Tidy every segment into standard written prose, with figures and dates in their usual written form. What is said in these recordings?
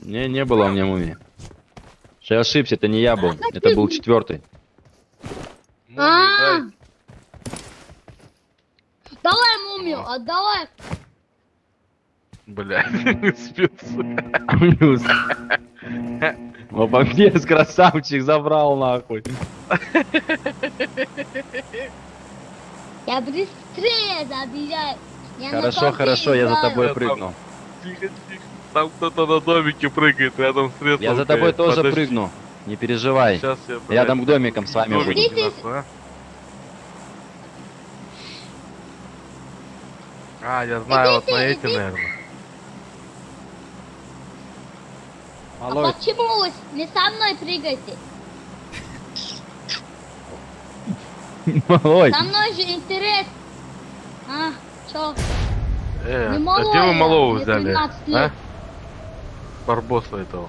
Не было у меня мумии. Что я ошибся, это не я был. Это был 4-й. Давай мумию, отдавай. Бля, спился. Обогнец, красавчик, забрал нахуй. Я быстрее забираю. Хорошо, я за тобой прыгну. Тихо. Там кто-то на домике прыгает рядом с резвой. Я за тобой тоже прыгну. Не переживай. Сейчас я, Рядом к домикам с вами буду. Я знаю, вот на эти, наверное. А почему вы не со мной прыгаете? Малой. Со мной же интерес. Чё? А где вы малого взяли? А? Барбоса этого.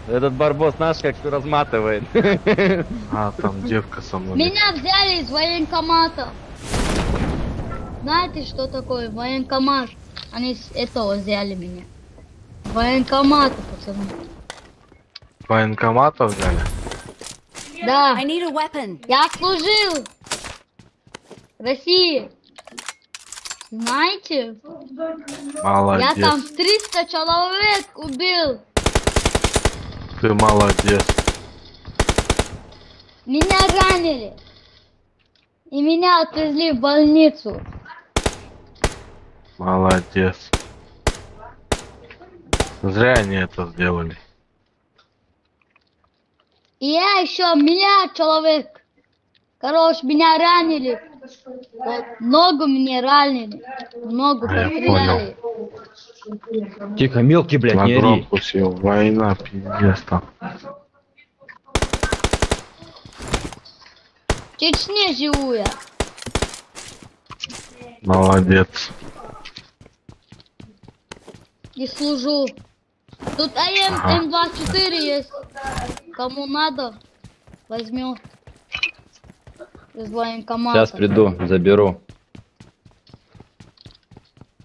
Этот барбос наш как-то разматывает. Там девка со мной. Меня взяли из военкомата. Знаете, что такое военкомат? Они с этого взяли меня. Военкомата, пацаны. Военкомата взяли? Да. Я служил в России. Знаете? Молодец. Я там 300 человек убил. Ты молодец. Меня ранили. И меня отвезли в больницу. Молодец. Зря они это сделали. И я еще миллиард человек. Короче, меня ранили. Вот, ногу мне ранили. Ногу постреляли. Тихо, мелкий, блядь, на не ори. громку съел. Война, пиздец там. В Чечне живу я. Молодец. И служу. Тут М24 есть. Кому надо, возьмет. Из военкомата. Сейчас приду, заберу.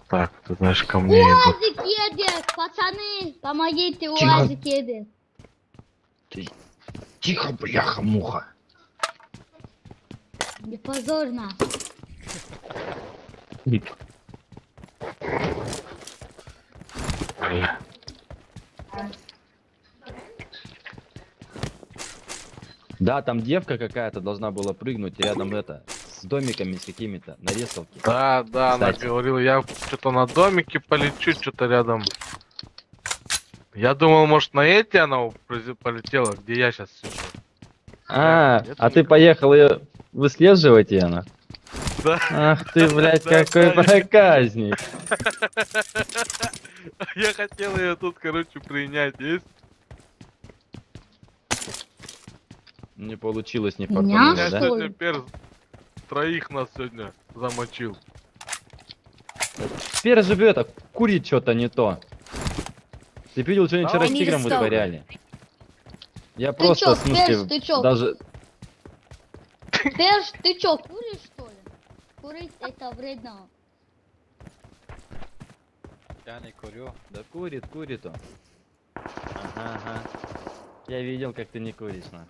Так, ты знаешь, ко мне идут. УАЗик едет, пацаны, помогите, УАЗик едет. Тихо, бляха-муха. Не позор нас. Бля. Да, там девка какая-то должна была прыгнуть рядом с домиками с какими-то на ресовке. Да, она Кстати. говорила, я что-то на домике полечу, что-то рядом. Я думал, может, на эти она полетела, где я сейчас сижу. А ты поехал ее выслеживать, Яна? Да. Ах ты, блядь, какой проказник. Я хотел ее тут, короче, принять, есть? Не получилось, не Меня, фартануло, Я да? что ли? сегодня перс троих нас сегодня замочил. Теперь же это, курить что-то не то. Ты видел, что они вчера с Они тигром рисовали. вытворяли? Я Ты просто, чё, в смысле, Перс, ты чё? даже... Перш, ты чё, куришь, что ли? Курить это вредно. Я не курю. Да курит он. Ага. Я видел, как ты не куришь, нахуй.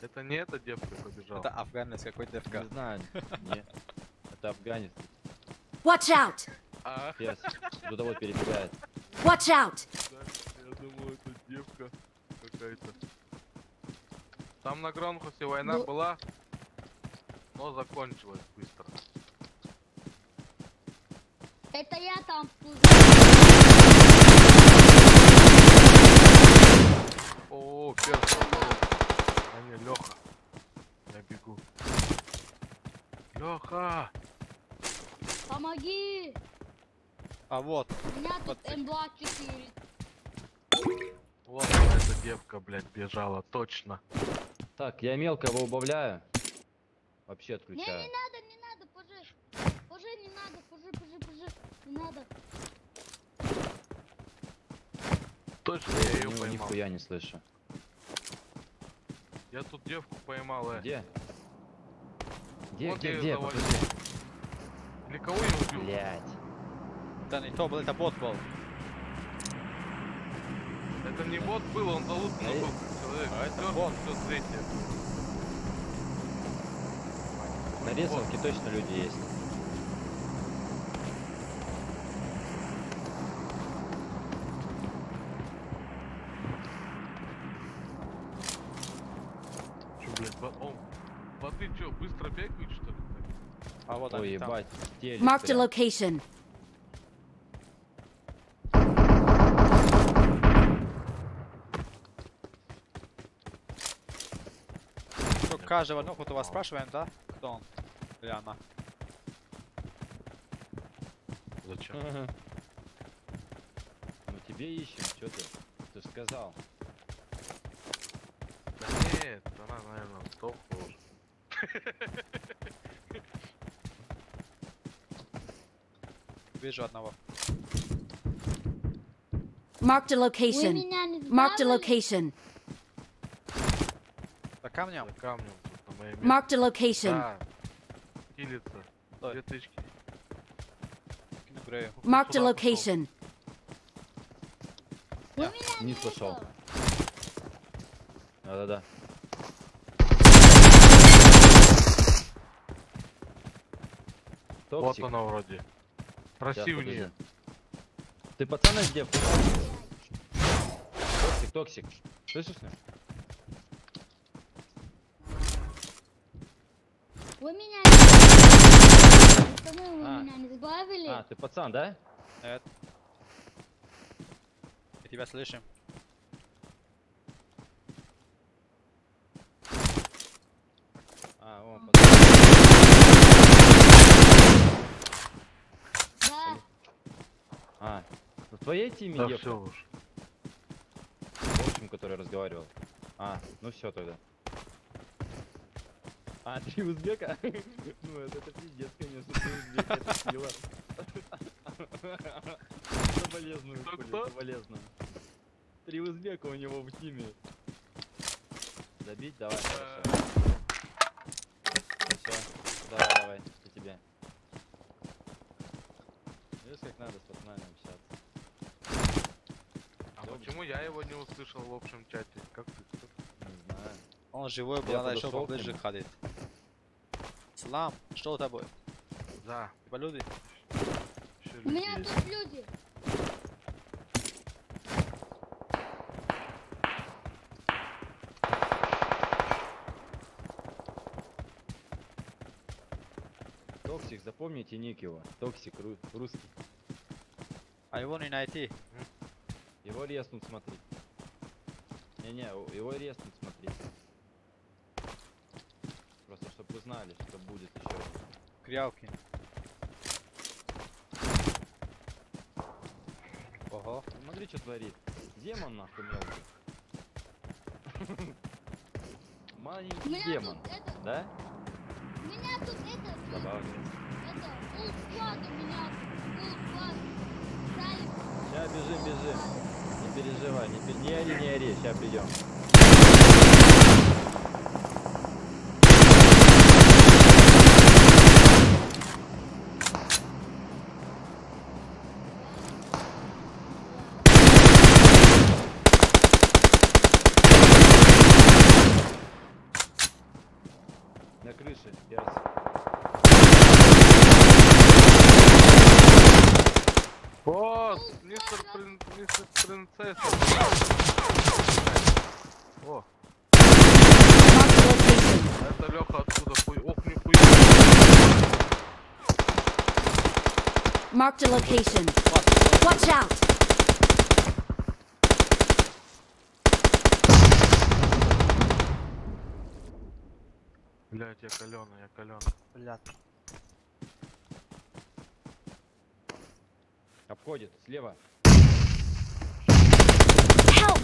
Это не эта девка побежала. Это афганец какой-то ФК. Не знаю, нет. Это афганец. Watch out! А, Перс, туда вот перебегает. Watch out! я думал, это девка какая-то. Там на Гронхусе война была, но закончилась быстро. Это я там служу. О, перс. А не, Леха. Я бегу. Леха! Помоги! А вот. У меня тут М24. Вот эта девка, блядь, бежала, точно. Так, я мелкого убавляю. Вообще Не отключаю. надо, пожи. Пожи, не надо, пожи. Не надо. Точно Я я ее его поймал. нихуя не слышу. Я тут девку поймал, Где? Вот я её Где? завалил. Покажи. Или кого я убил? Блять. Да не то был, это бот был. Это не бот был, он залутан Эй. был как человек. А это Всё, бот. всё третье. На ресурске точно люди есть. Чё, блядь, боты чё, быстро бегают, что ли? А вот Ой, они там. ебать. телек Marked a прям. location. Что, каждого нокнутого спрашиваем, да? Кто он? Или она? Зачем? Ага. Ну тебе ищем, что ты? Ты ж сказал. Да нет, она, наверное, сдохла уже. Вижу одного. Marked a Вы location. меня не Marked a сбавили? location. За камнем? За камнем тут на моей Marked a location. Да. Килится. Стой. 2 тычки. Кину грею. Marked a Туда пошёл. location. Вы меня не Вниз пошел. это. Да-да-да. Вот Токсик. она вроде. Щас, Красивнее. подожди. Ты пацана где? Токсик, токсик. Слышишь меня? Вы меня не сбавили. Почему вы А. меня не сбавили? А, ты пацан, да? Нет. Мы тебя слышим. А, о, пацан. Да. А, в твоей теме Да девка? все уж. В общем, который разговаривал. А, ну все тогда. А, 3 узбека? Ну, это пиздец, конечно, 3 узбека, это сила. Соболезную, Кто, хули, кто? соболезную. 3 узбека у него в тиме. Забить? Давай, хорошо. Все, давай, давай, для тебя. Видишь, как надо с пацанами общаться. А Добрый. почему я его не услышал в общем чате? Как ты? Не знаю. Он живой был, Я надо еще подошел к поближе нему. ходить. Салам, что у тобой? Да, Типа люди? еще У меня люди. тут люди. Токсик, запомните ник его. Токсик русский. А его не найти. Его резнут, смотри. Не-не, его резнут, смотри. Просто чтобы вы знали, что будет еще. Крявки. Ого. Смотри, что творит. Демон нахуй мелкий. У Маленький меня демон, тут это. да? У меня тут это. Забавно. Это. Full squad у меня. Full squad. Салик. Сейчас бежим. Не переживай, не ори, сейчас придем. На крыше, ярс. Вот, мистер принцесса. О, Marked a location. это Леха откуда хуй. Ох, нихуя. Marked a location. Watch out! Блять, я калёный. Блядь. Обходит, слева. Help!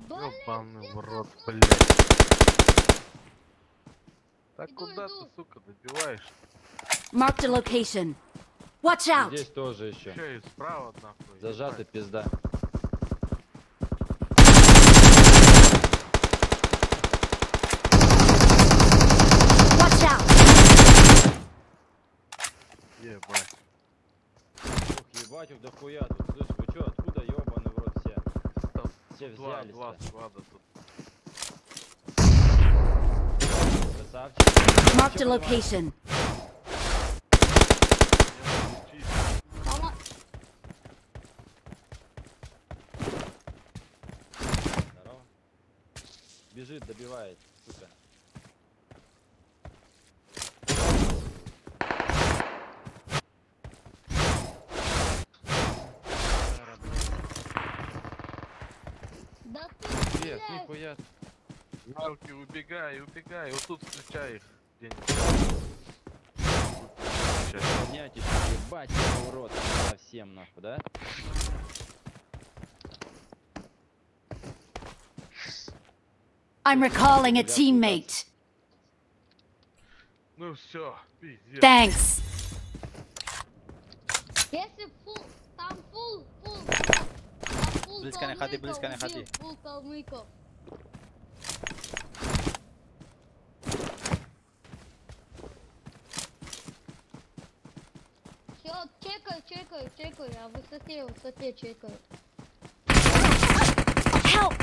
Ёбаный в рот, блять. Так Иду, куда иду. ты, сука, добиваешь? Marked a location. Watch И out! здесь тоже еще. Еще и справа, нахуй. Зажатый пизда. Watch out! Ебать. Ух, ебать, ух, да хуя тут. Слышь, вы чё, откуда, ёбаный в рот все? Все Два взялись-то. склада тут. Красавчик. Marked a Чё понимаешь? location. Мама, Здорово. Бежит, добивает, сука. да ты Без, стреляешь. нихуя. Галки, убегай, убегай. Вот тут встречай их где-нибудь. Сейчас. Поднятие, ебать его в рот совсем нахуй, да? I'm recalling a teammate. Ну все, пиздец. Thanks. Если фул, там фул. Близко не ходи, близко не ходи. Фул калмыков. Все, чекаю, а в высоте чекаю. Help!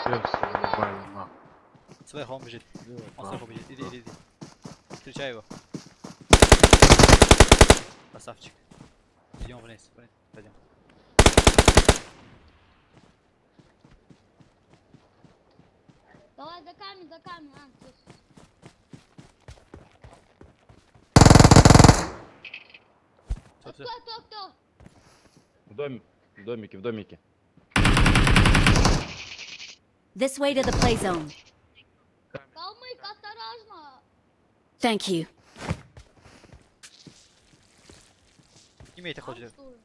Все, нормально, нахуй. Сверху он бежит. Он сверху бежит. Иди. Встречай его. Красавчик. Идем вниз. Пойдем. Давай за камень, слышь. Всё. Кто? В домике. This way to the play zone. Калмык, осторожно! Thank you. Имейте хоть. Отстой.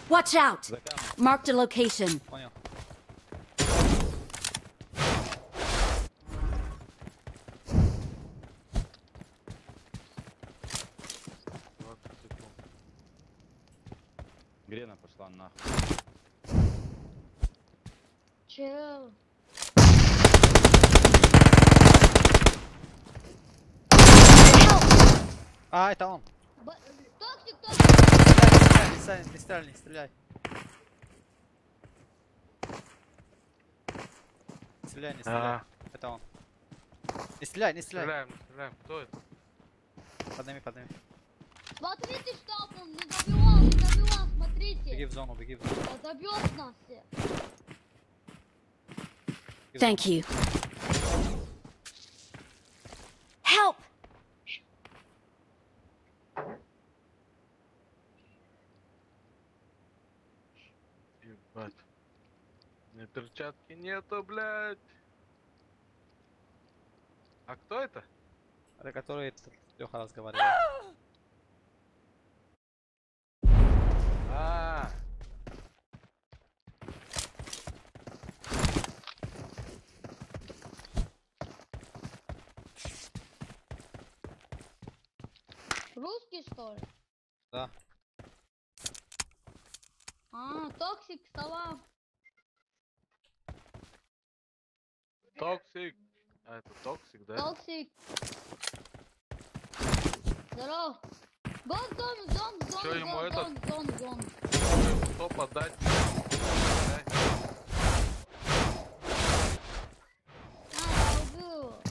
Watch out! За камнем. Marked a location. Понял. Грена пошла нахуй. Чел. А, это он. Токсик! Не стреляй. Не стреляй. А, Это он. Не стреляй. стреляем. Кто это? Подними. Смотрите, что он не добивал, смотрите. Беги в зону. Да добьет нас всех. Thank you. Help! Ебать. Мне перчатки нету, блядь. А кто это? Это который Леха разговаривал. А, Русский, что ли? Да. А, токсик, вставал. токсик. А, это токсик, да? Токсик. Здорово. Гон, зон, Чё ему этот? зон. Что подать? А, я убил его.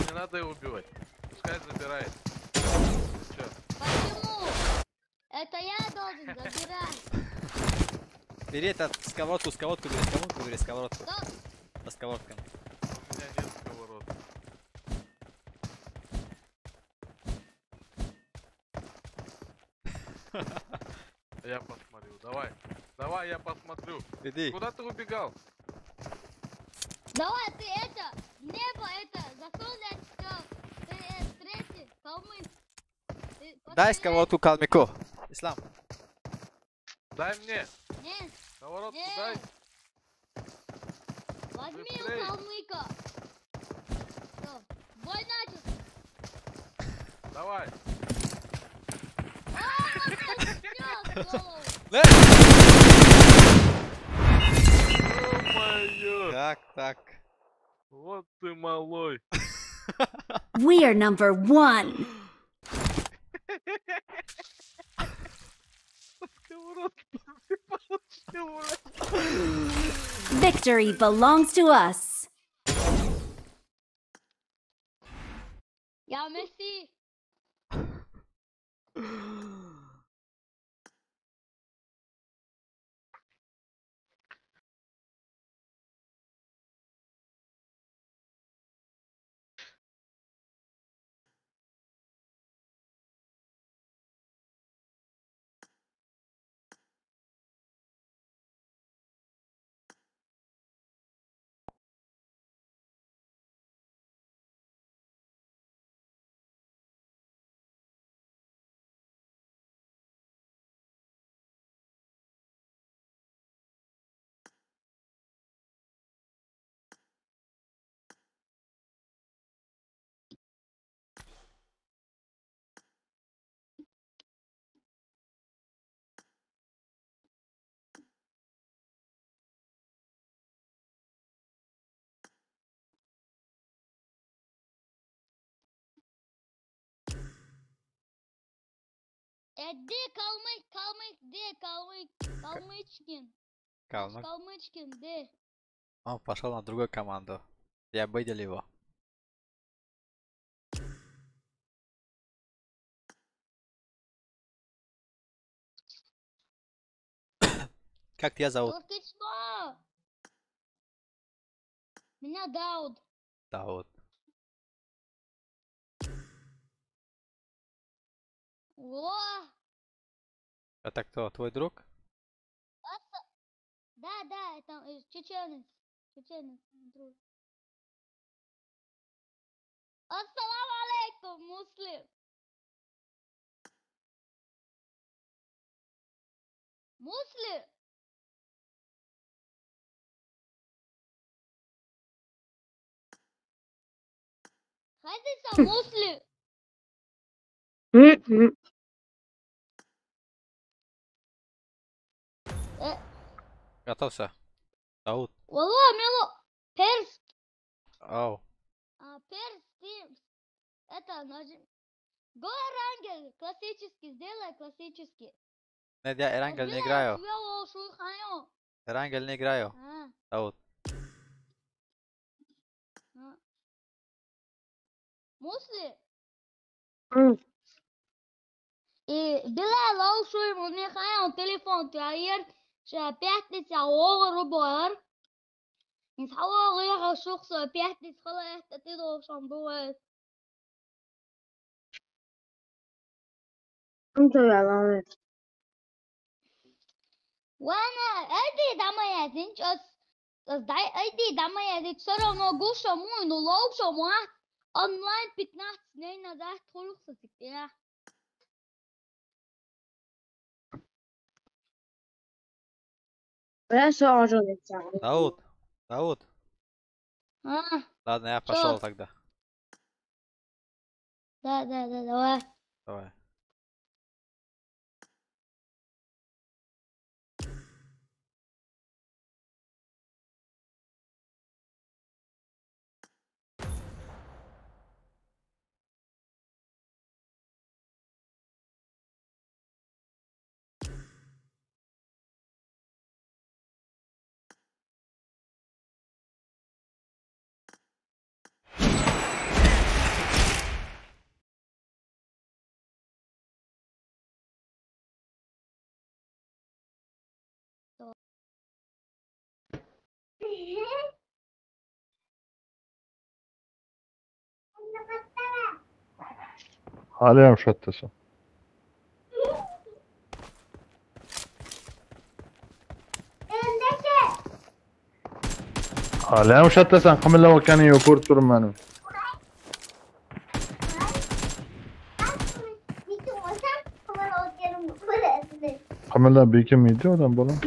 Не надо его убивать. Пускай забирает. Чё? Почему? Это я должен забирать. Бери этот сковородку бери сковородку. Да. Со сковородками. У меня нет сковородки. Я посмотрю. Давай, я посмотрю. Иди. Куда ты убегал? Давай, ты это, небо это, засунь все. Ты третий, калмык. Ты Дай постреляй. сковородку калмыку. Ислам. Дай мне. Нет, Сковородку нет. дай. Возьми Быстрей. у калмыка. Всё, бой начался. Давай. Всё, голову. Ё-моё. Как так? Вот ты малой. We are number one. Сковородку ты получил, блядь. Victory belongs to us. Ya Messi. Де Калмычкин. Калмык. Калмычкин, де. Он пошел на другую команду. Я обидел его. Как тебя зовут? Вот ты что? Меня Дауд. Дауд. О, Это кто? Твой друг? да, это чеченец. Чеченец, друг. Ассаламу алейкум, муслим. Муслим. Хадиса муслим. Готовься. Дауд. Валла, мело. Перс. Оу. Перс, Тимс. Это нажим. Го Эрангель. Классический, сделай классический. Нет, я Эрангель не играю. Сделай шуйханё. Эрангель не играю. Дауд. Мусли? И Билал лаушуй мне хаян телефон تعير شبيحتس عوار ربار نتحول غير الشخص بيحتس خلاص تتدو شامبوات انت يا لامي وانا ادي دمية تنجس تصدعي ادي دمية تسرع نوغوش مو انو لوش موات اونلاين بتنات سنين ذات خلص تكتيا بلاش اعجب Дауд. Дауд. Ладно, я пошел Чё? тогда. Да, давай. Давай. حاليا مشتتة حاليا مشتتة قبل لو كان يكور ترمانو قبل بيكم ميدي ولا بلا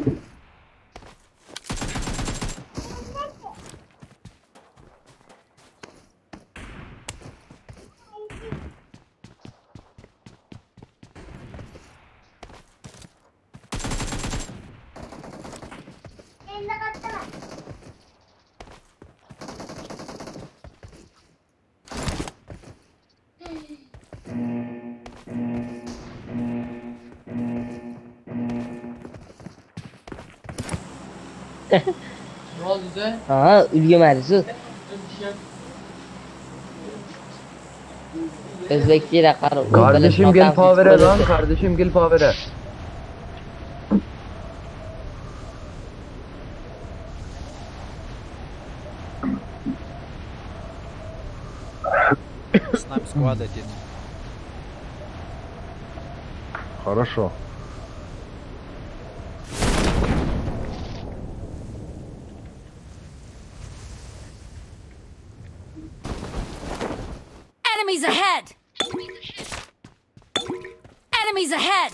Ha, ulgurmadisiz. O'zbekcha qarab. Kardeşim gel pavere lan. Kardeşim gel pavere. С нами сквад летит. Хорошо. Enemies ahead! Enemies ahead!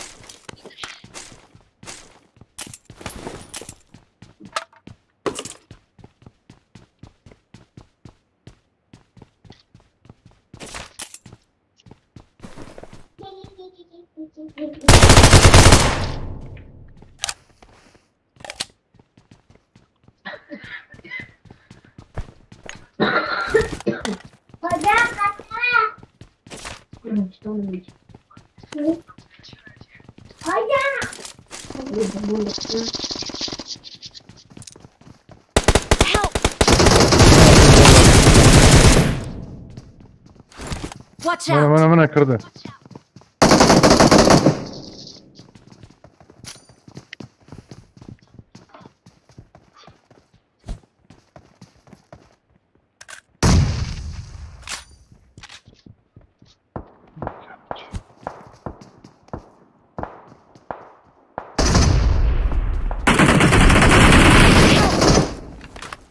Help! Watch Mana out! mana mana kırdı.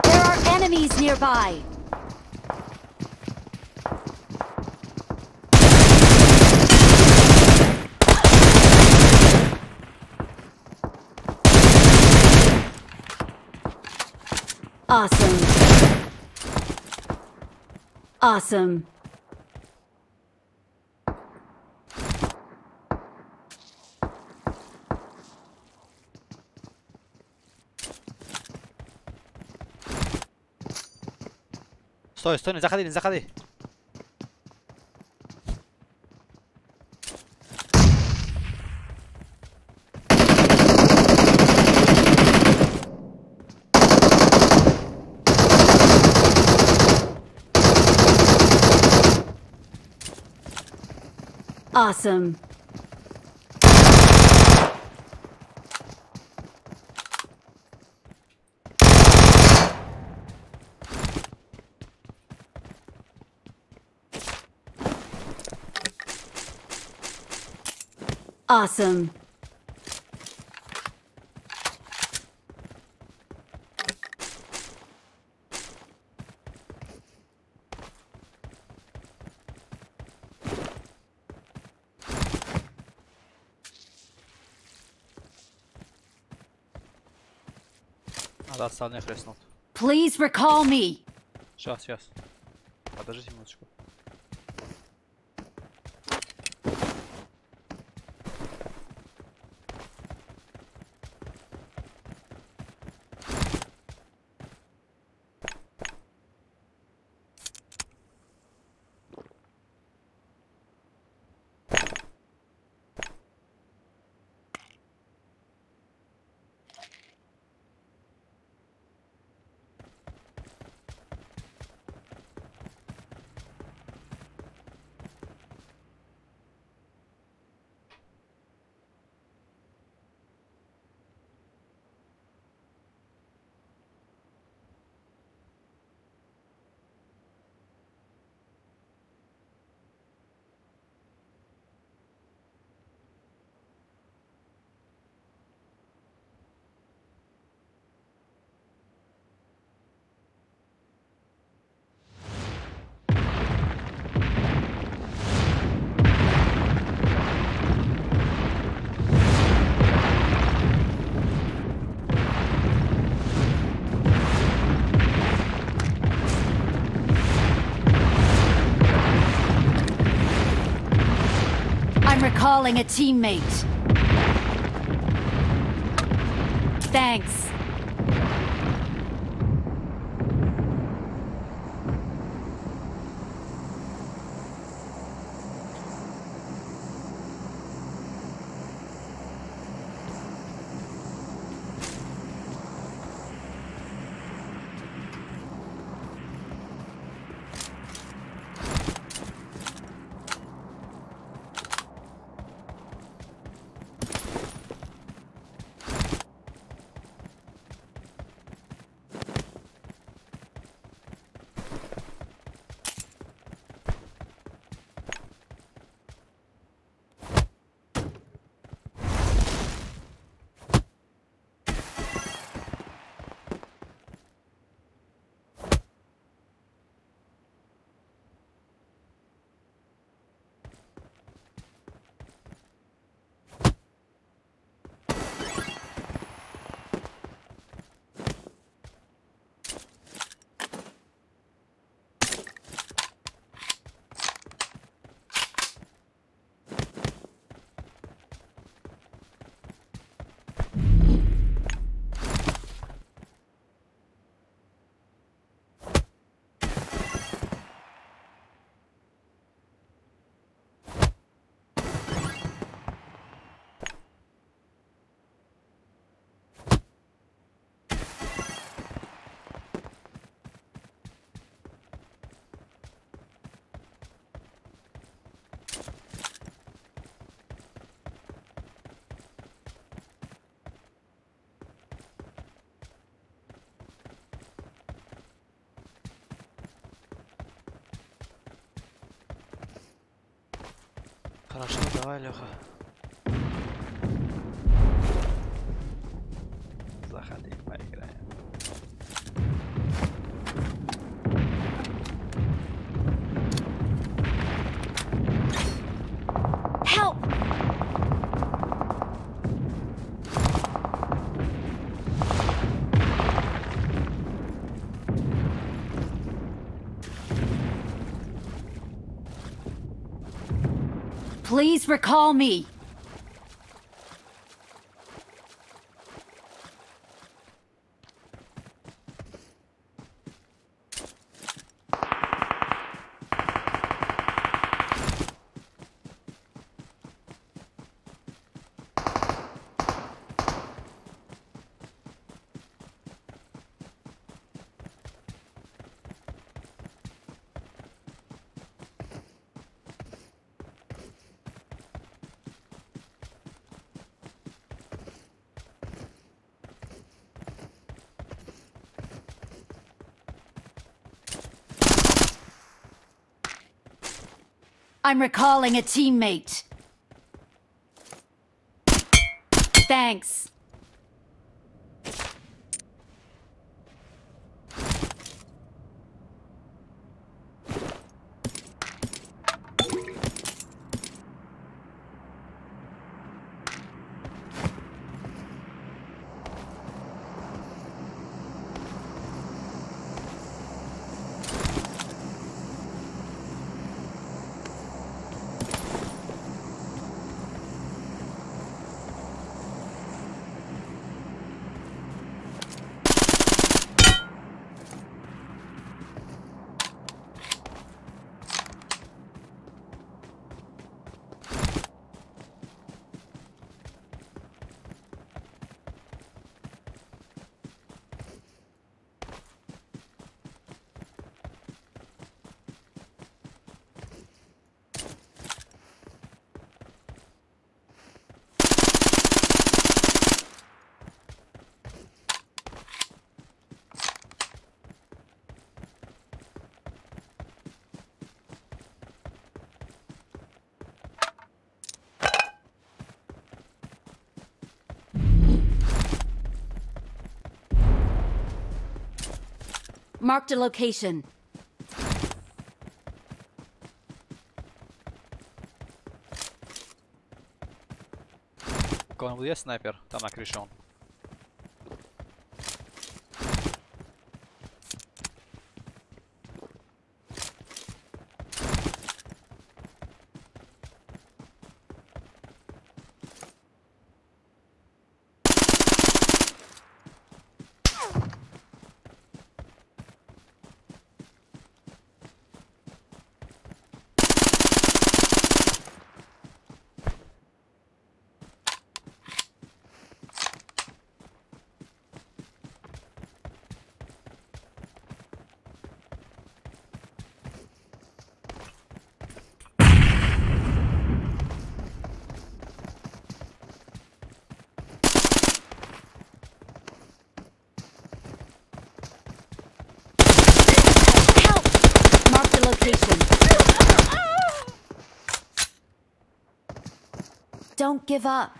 There are enemies nearby! Awesome. Awesome. Стой, стой, не заходи, не заходи. Awesome. Awesome. Надо остальных резнуть. Please recall me. Сейчас, сейчас. Подождите минуточку. I'm recalling a teammate. Thanks. Хорошо, давай, Леха. Заходи, поиграем. Help! Please recall me. I'm recalling a teammate. Thanks. Marked a location. У кого-нибудь есть снайпер? Там на крыше он. Marked a location. Don't give up.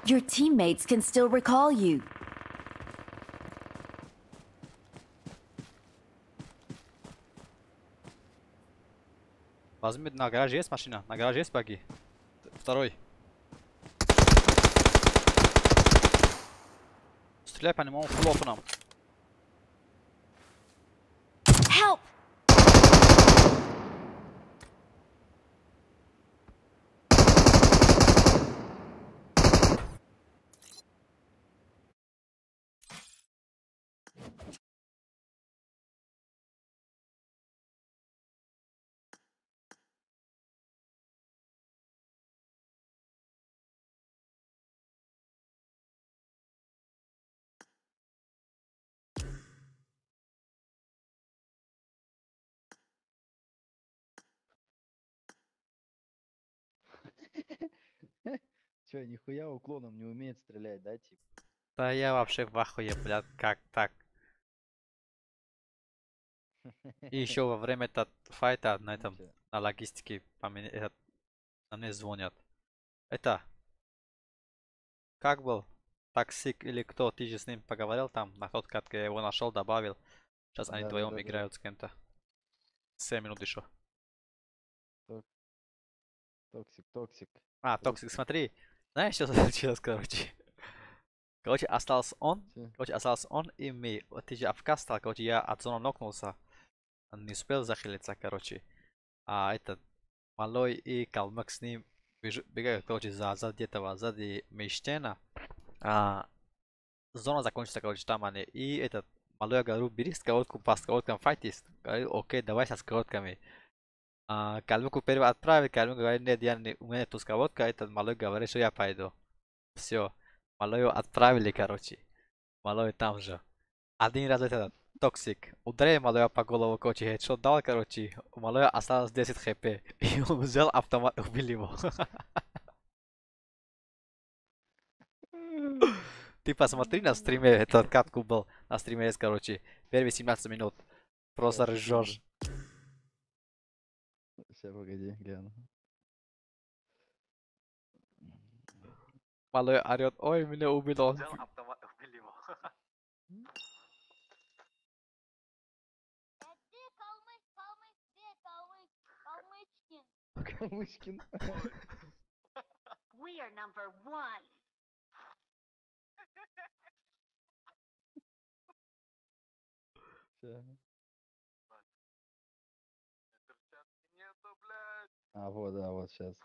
Your teammates can still recall you. Возьми, на гараже есть машина? На гараже есть баги? Второй. Стреляй по нему, фулл опеном. Help! Че, нихуя уклоном не умеет стрелять, да, тип? Да я вообще в ахуе, блядь, как так? И еще во время этого файта на этом, Ничего. на логистике, на мне звонят. Это, как был? Токсик или кто? Ты же с ним поговорил там, на тот катке я его нашел, добавил. Сейчас они вдвоем Да-да-да-да. играют с кем-то. 7 минут еще. Токсик, токсик. А, Токсик, смотри. Знаешь, что случилось, короче? Короче, остался он. Чё? Короче, остался он и мы. Вот ты же АФК стал, короче, я от зоны нокнулся. Не успел захилиться, короче. А этот Малой и Калмык с ним бегают, короче, сзади этого, сзади Мейштена. А, зона закончится, короче, там они. И этот Малой, я говорю, бери сковородку, по сковородкам файтись. Говорю, окей, давай со сковородками. А, Калмыку первый отправил, Калмык говорит, нет, у меня нету сковородка. Этот Малой говорит, что я пойду. Все. Малою отправили, короче. Малой там же. Один раз этот Токсик ударил Малоя по голову, короче, хедшот дал, короче. У Малоя осталось 10 хп. И он взял автомат и убил его. Ты посмотри на стриме, этот катку был на стриме есть, короче. Первые 17 минут. Просто ржешь. Сейчас, погоди, гляну. Малой орет, ой, меня убил, он взял автомат и убил его. Где Калмычкин? Калмычкин. We are number one. Ща. А, вот, да, вот сейчас.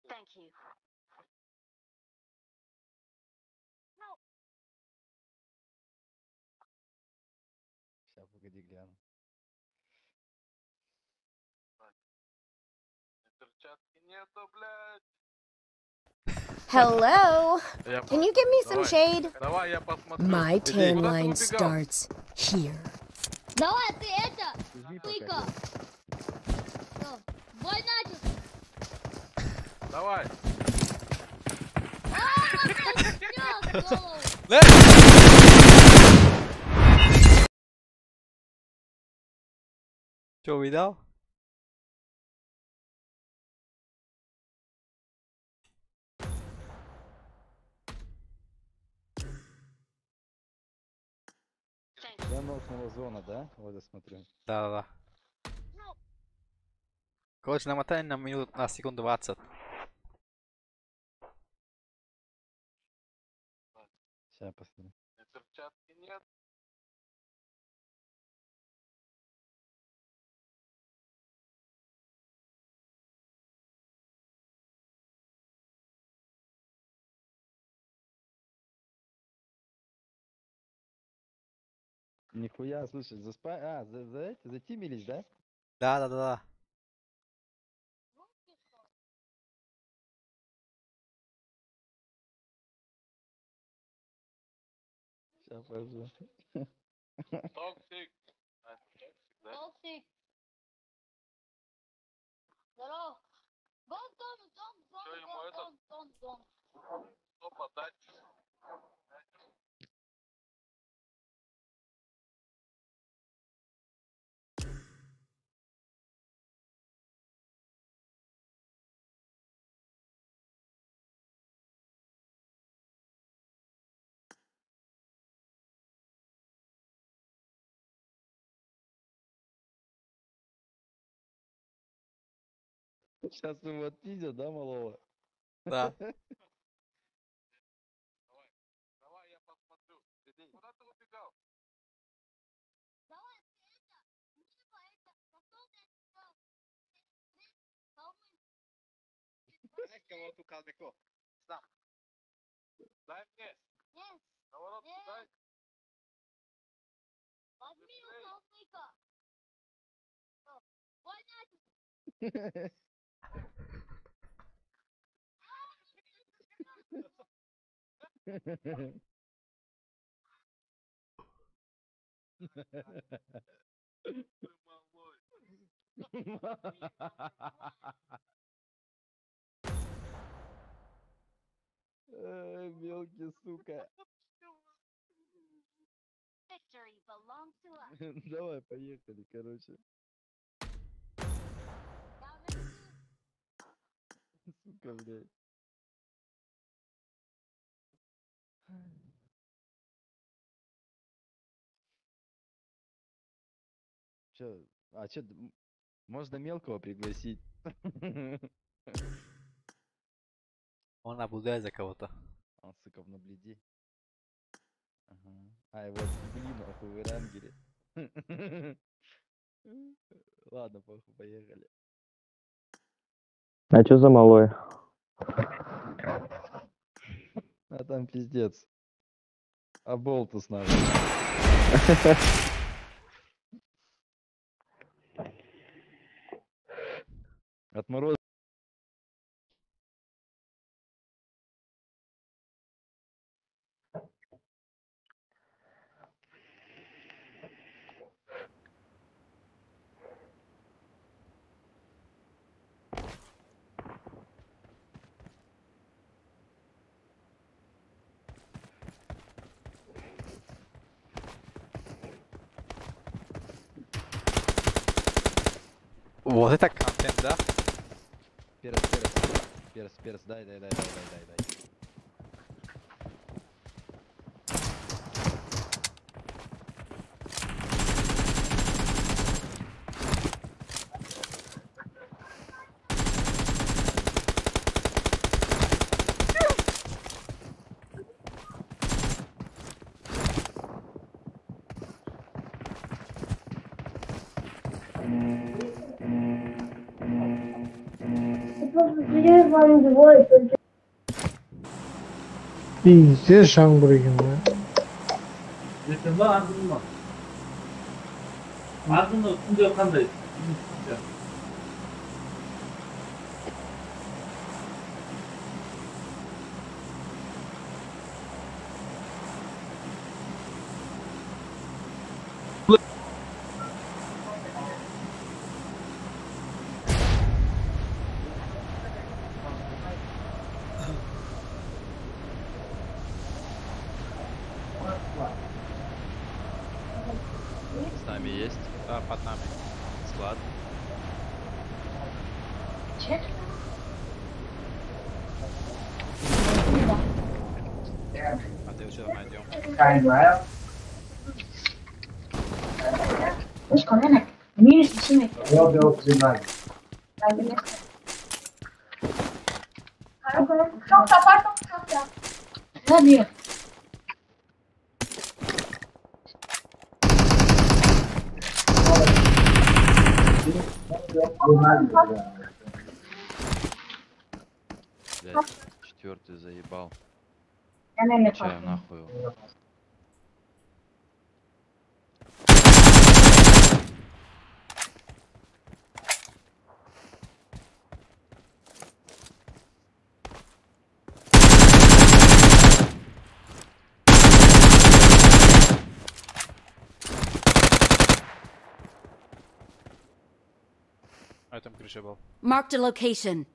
Thank you. Сейчас, погоди, гляну. Hello. Я Can you give me some Давай. shade? Давай я посмотрю. My Иди, tan куда ты line убегал? starts here. Давай, ты это, Жми Тыка. пока. Всё, бой начался. Давай. Всё, голову. Че, увидел? Я нокнула зона, да? Вот я смотрю. Да. Короче, намотай на минут, на секунд 20. Сейчас посмотрю. Перчатки нет. Нихуя, слушай, затимились, да? Да. Сейчас, пожалуйста. Токсик. Да? Толстик. Здорово. Гон. Чё ему это? Гон. Что подать? Сейчас его отпиздят, да, малого? Да. Давай я посмотрю. Иди. Куда ты убегал? Давай, ты это, Нива, это, посолнечный Калмык. Знаешь, кого тут Калмыку? Сам. Дай мне. Нет, Сковородку Нет. дай. возьми у Калмыка. Всё, бой начался. Мелкий, сука. Victory belongs to us. Давай, поехали, короче. Я верну. Сука, блядь. Чё? А чё? Можно мелкого пригласить? Он наблюдает за кого-то. Он, сука, в наблюди. Ага. Ай, вот, блин, нахуй, в рангере. Ладно, похуй, поехали. А чё за малой? А там пиздец. А болтус надо. Отмороз. Вот это контент, да? Перец, перец. Перец, перец, дай. Пиздец, Шангбурген, да? С нами есть. Да, под нами. Склад. А ты что найдем? Блядь, четвертый заебал. Включаем нахуй его. А там крыша был. Marked a location.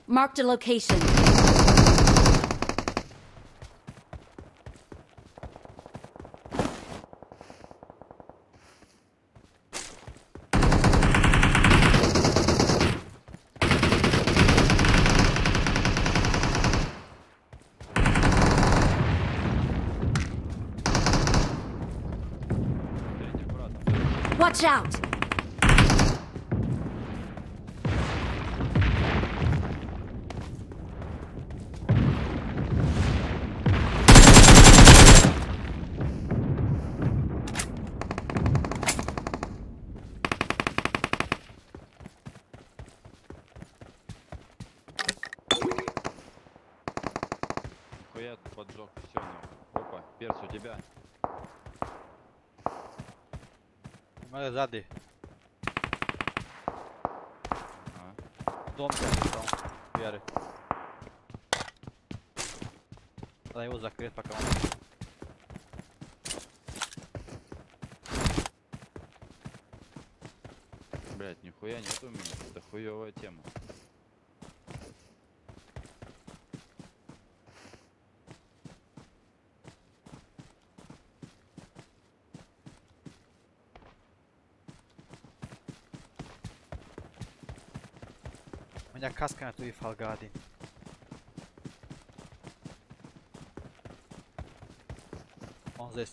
Marked a location. Смотрите, аккуратно. Watch out! Хуя тут поджег, все. Опа, перц у тебя. Ну, сзади. Ага. Дом там. Яры. Надо его закрыть, пока он... Блять, нихуя нет у меня. Это хуевая тема. меня каска нету и фалга один. Он здесь.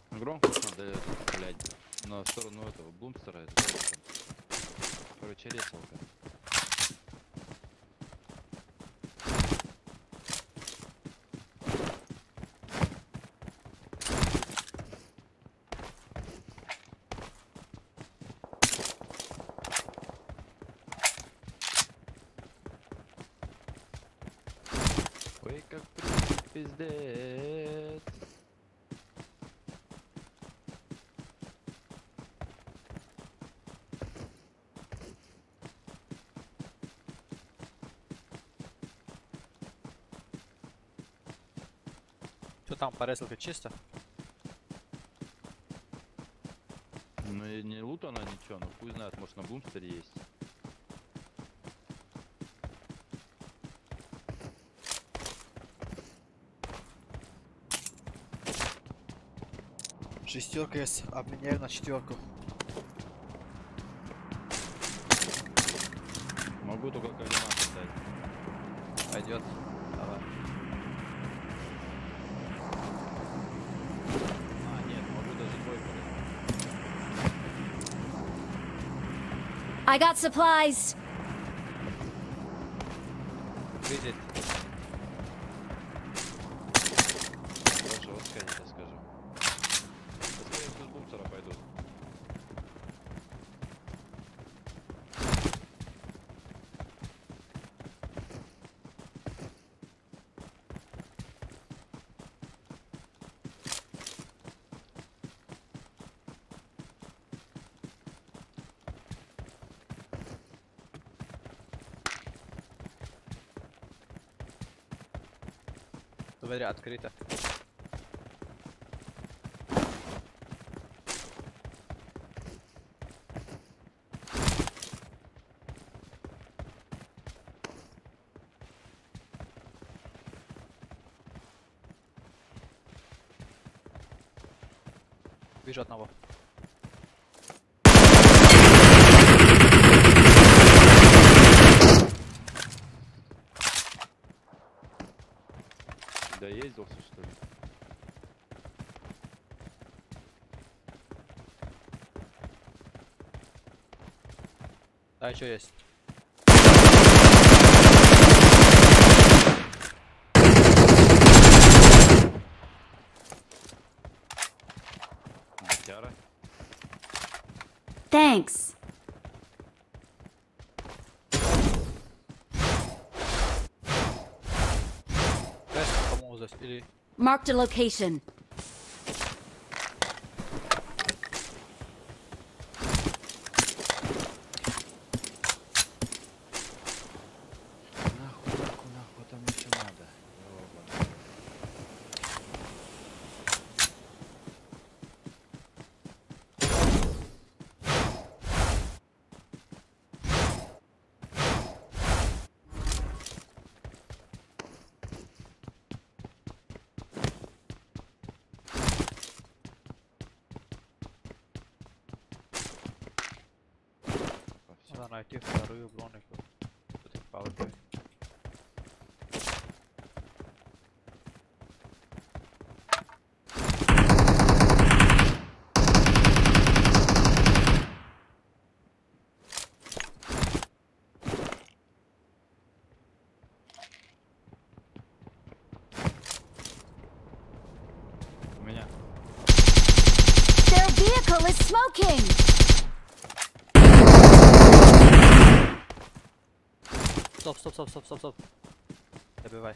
Громко надо, блядь, на сторону этого бумстера. Это тоже там. Короче, ресалка. Ой, как пиздец. Что там по ресалке чисто? Ну и не лутана ничего, ну хуй знает, может на бумстере есть. Шестерка есть, обменяю на четверку. Могу только координаты дать. Пойдет. Давай. А, нет, могу даже двойку. I got supplies. Видит. Тоже вот скажи, скажу. Скорее всего, с бумстера пойдут. Дверь открыта. Вижу одного. Доездился, что ли? Да, еще есть. Батяра. Thanks. Тест, по-моему, здесь. Или... Marked a location. Нахуй, там еще надо. Ёбаный. Надо найти вторую бронику. Тут их палкой. У меня. Their vehicle is smoking. Стоп. Добивай.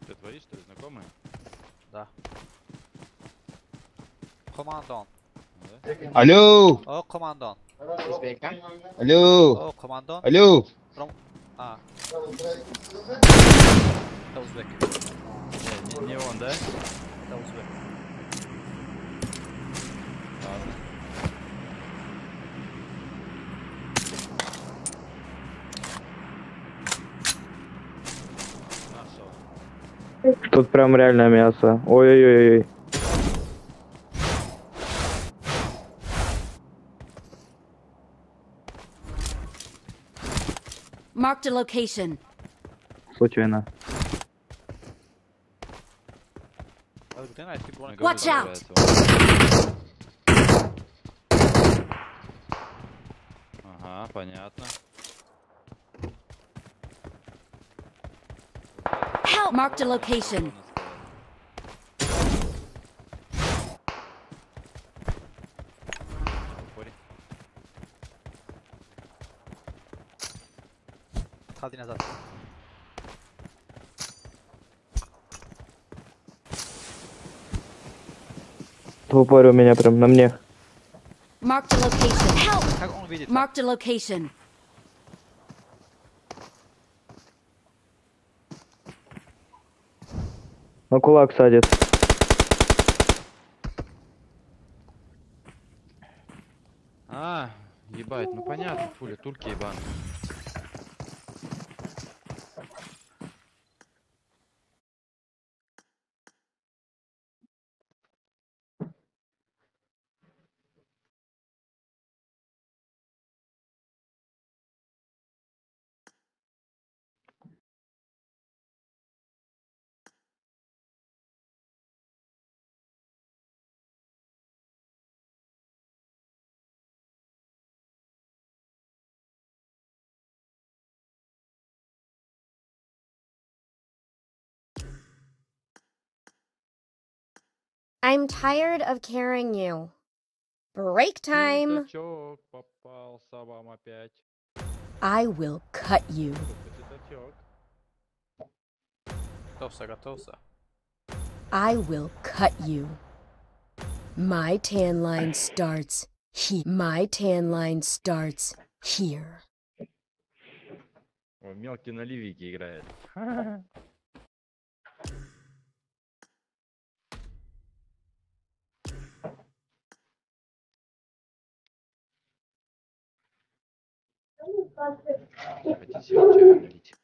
Ты твои, что ли, знакомые? Да. Командон. Да? Алло! О, командон. Алло! О, командон. Алло! А. Это узбек. Не он, да? Это узбек. Ладно. Наш. Тут прям реально мясо. Ой-ой-ой. Marked a location. Случайно. Где найти Я бронь? говорю, Watch out! забирается он. Ага, понятно. Help! Marked a location. Ходи назад. В упоре у меня прям на мне. Marked a location. Help! Как он видит? Marked a location. На кулак садит. А, ебать, ну понятно, пуля, турки ебаные. I'm tired of carrying you. Break time. Пятачок попался вам опять. I will cut you. Пятачок. Готовься, готовься. I will cut you. My tan line starts here. My tan line starts here. Ой, мелкий на ливике играет. Хотите себе чаю налить?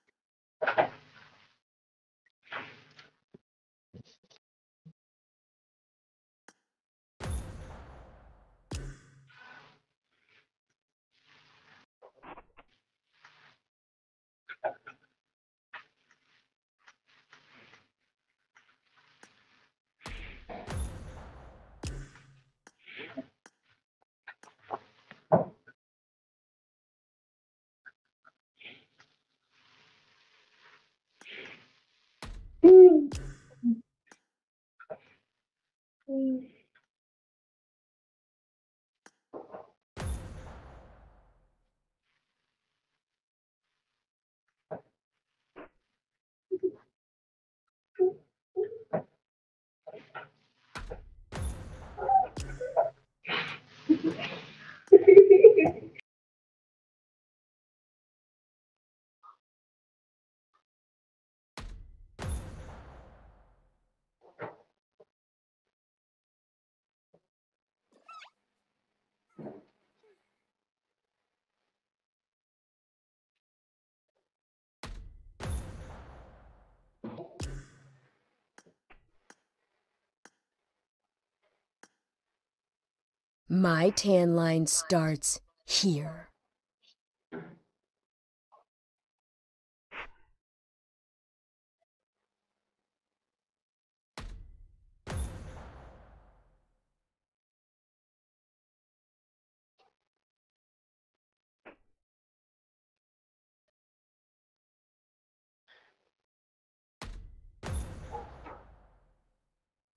My tan line starts here.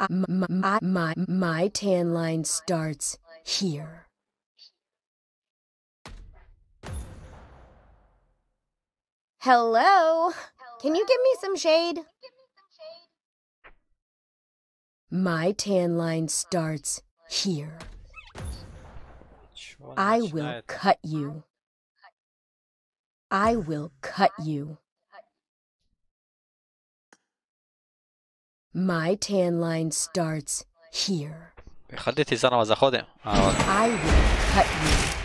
My tan line starts here. Hello? Can you give me some shade? My tan line starts here. Чего он I will начинает? cut you. I will cut you. My tan line starts here. Приходите заново заходим. А, вот. I will cut you.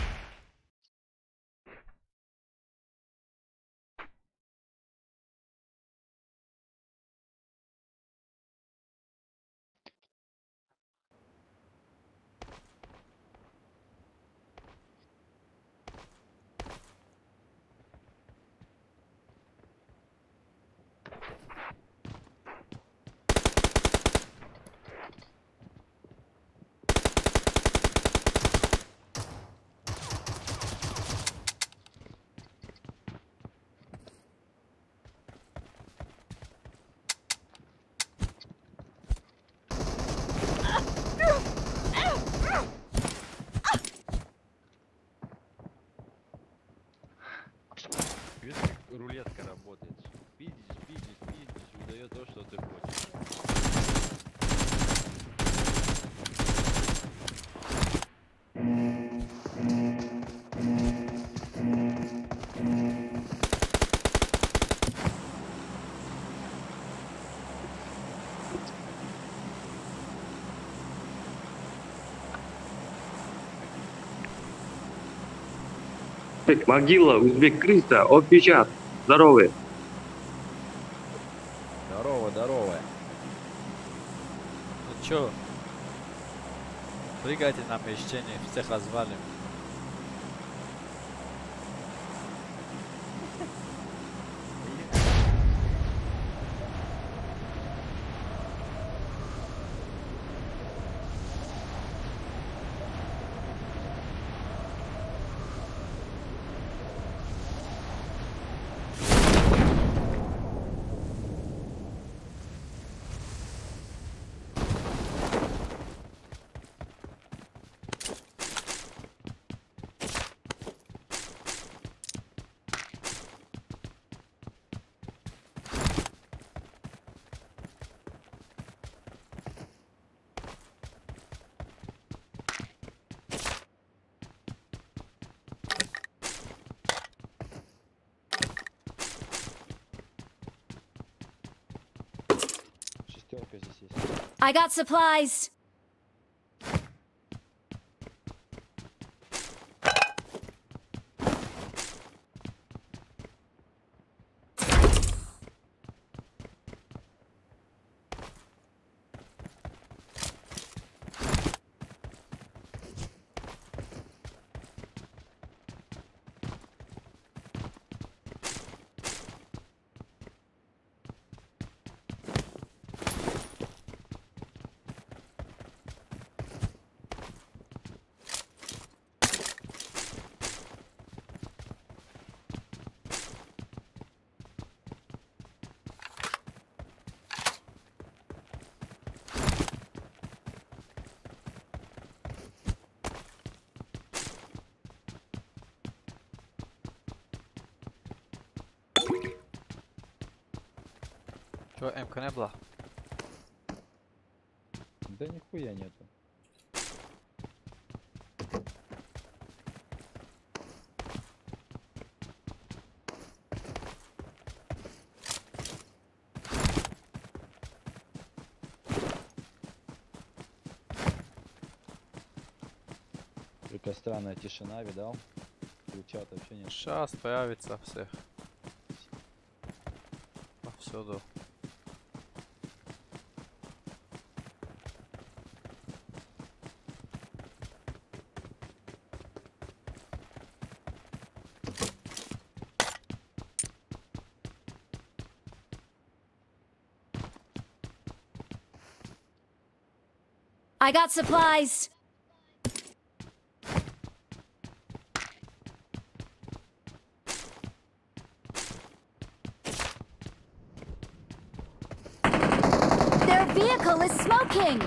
Могила, Узбек Криста, Опичат. Здоровые. Здорово, здорово. Ну чё? Прыгайте на помещение, всех развалим. Шестерка здесь есть. I got supplies. Чё, М-ка не было? Да нихуя нету. Только странная тишина, видал? Кричат вообще нет. Сейчас появится всех. Повсюду. I got supplies. Their vehicle is smoking.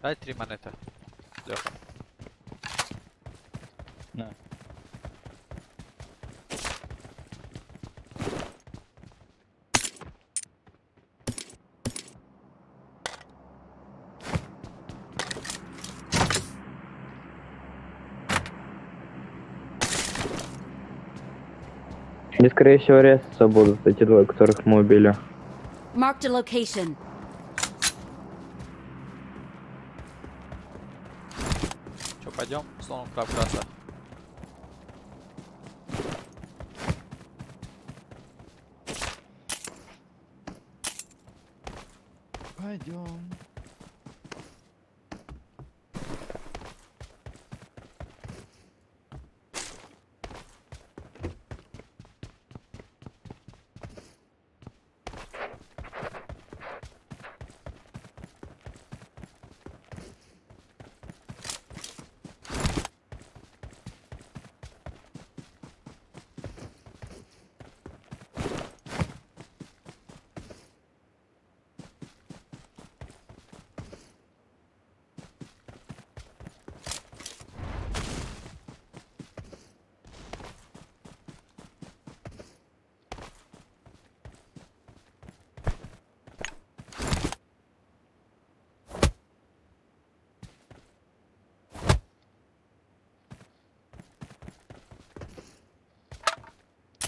Дай 3 монеты. Лёха. На. Они, скорее всего, резаться будут, эти двое, которых мы убили. Marked a location. Чё, пойдем в сторону Кавказа? Пойдем.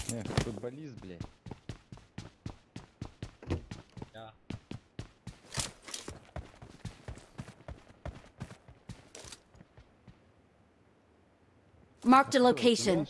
Футболист, блядь. Я. Marked a location.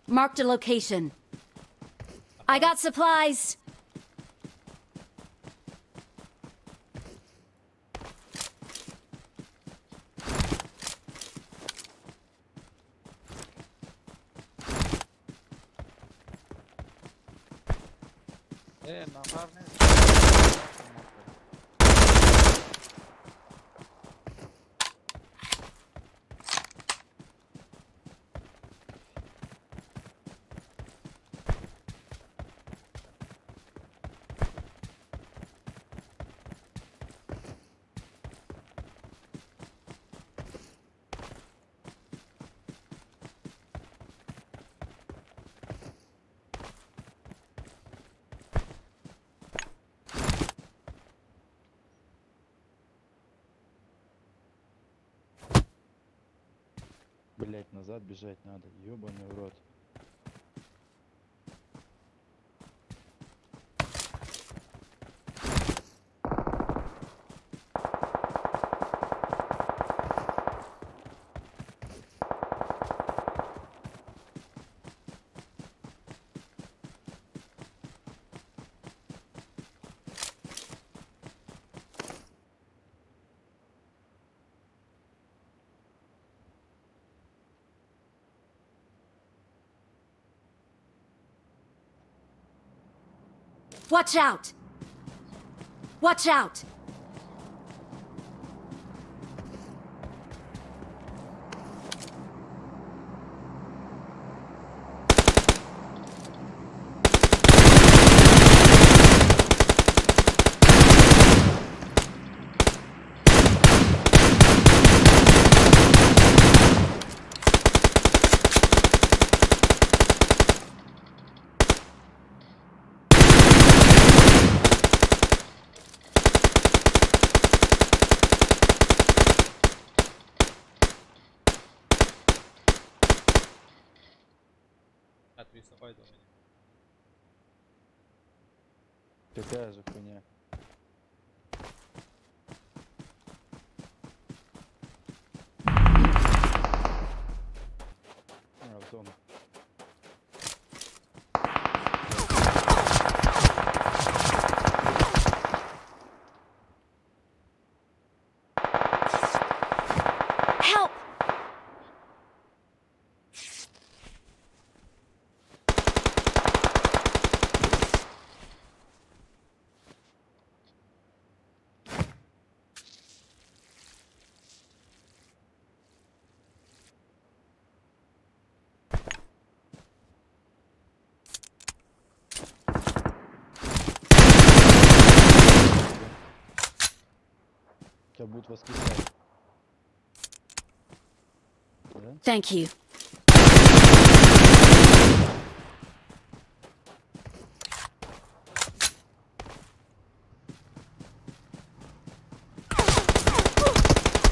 Marked a location. I got supplies. Блять, назад бежать надо, ёбаный в рот. Watch out! Watch out! Приступай до меня. Какая же хуйня. В зону. Help! Тебя будут восклицать. Да? Thank you.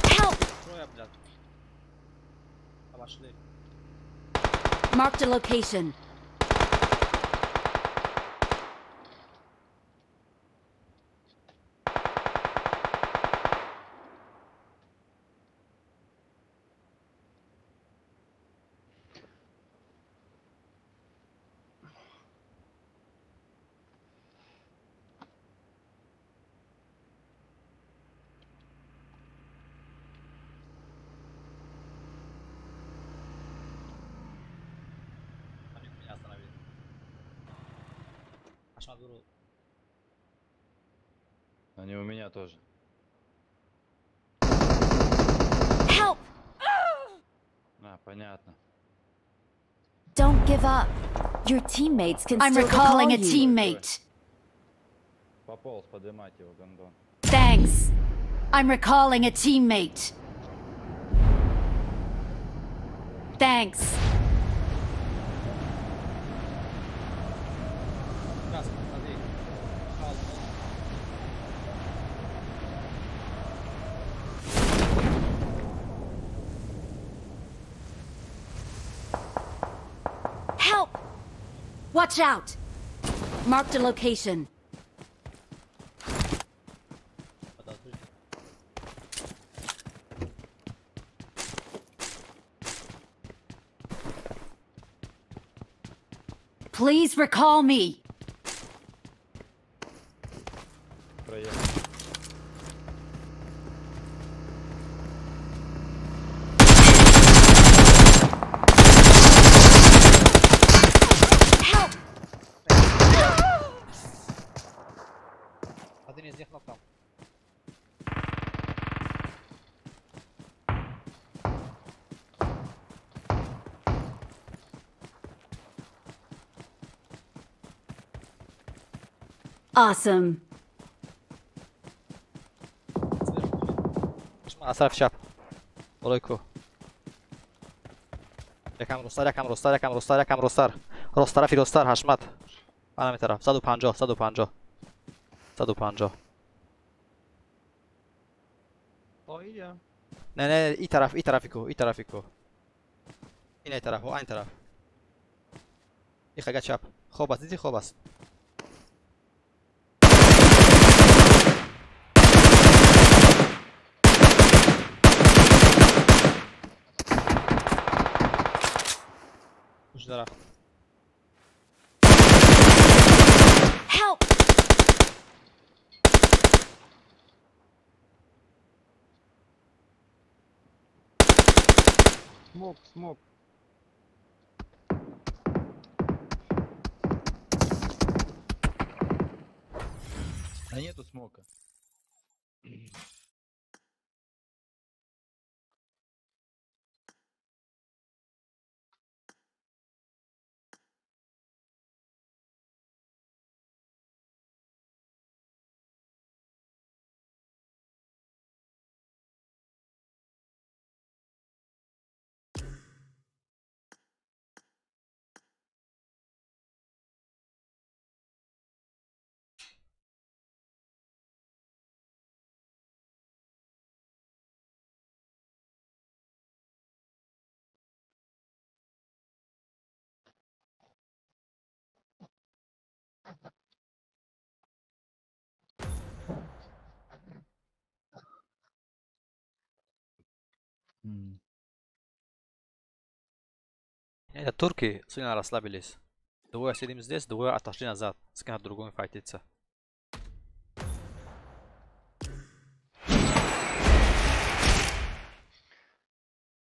Help! Трое, блядь. Обошли. Marked a location. Они меня остановили. Ашмат Гуру. Они у меня тоже. Help! А, понятно. Don't give up. Your teammates can still recalling a teammate. Пополз подымать его, гондон. Thanks. I'm recalling a teammate. Thanks. Help! Watch out! Marked a location. Please recall me. Один из них нокнул. Awesome. أسرع شاب وليكو يكم روستار يكم روستار يكم روستار يكم روستار روستار في روستار هشمت أنا مترف 150 150 150 نه نه ای طرفیکو این ای طرف و این طرف این خگه چپ خوب است دیدی خوب است مش طرف Help! Смок. А нету смока. Это турки сильно расслабились. Двое сидим здесь, двое отошли назад. С кем-то другим файтиться.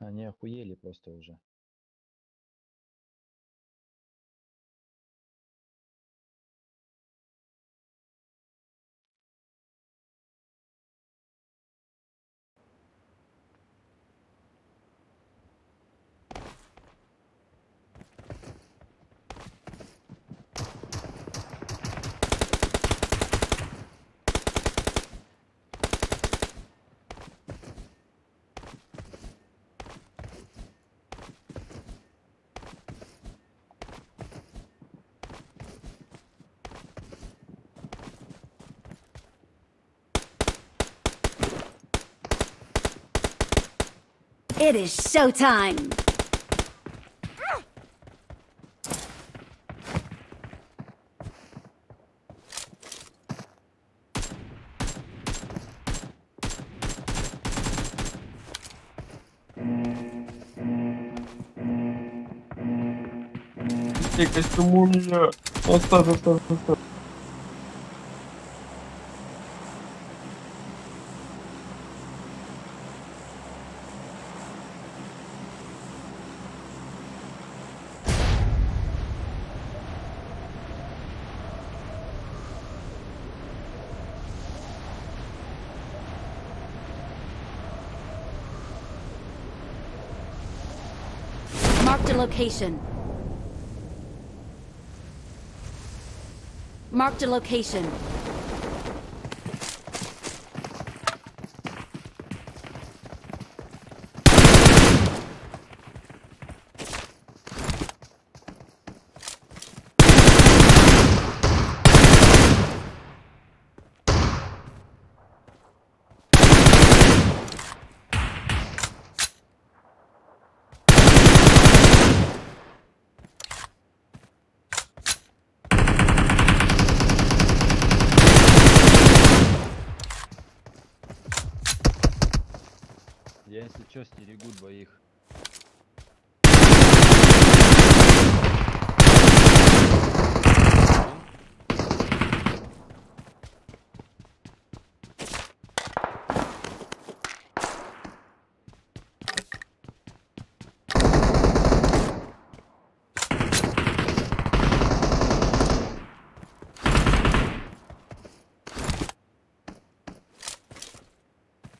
Они охуели просто уже. It is showtime! Костюм у меня. Оставь. Marked a location. Marked a location. Я если чё, стерегу двоих.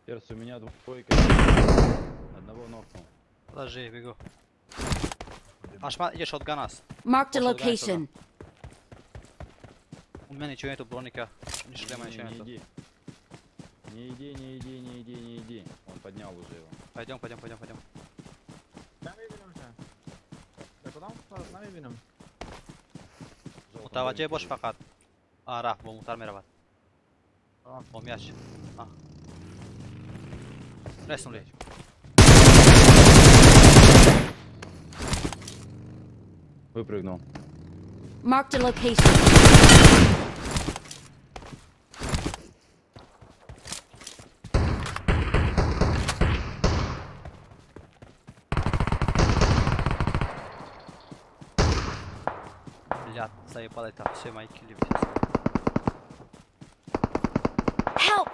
Перс, у меня двойка. Одного нокнул. Подожди, бегу. Ашма, идешь от Ганас. Marked a Пошел гонять location. У меня ничего нету броника. Ни шлема, ничего Не нету. иди. Не иди, не иди, не иди, не иди. Он поднял уже его. Пойдем, пойдем, пойдем, пойдем. متوجه باش فقط رفت با موتر میرود با میاش رسون لیش Выпрыгнул. Marked a location. блядь, заебал это все мои килли все. Help!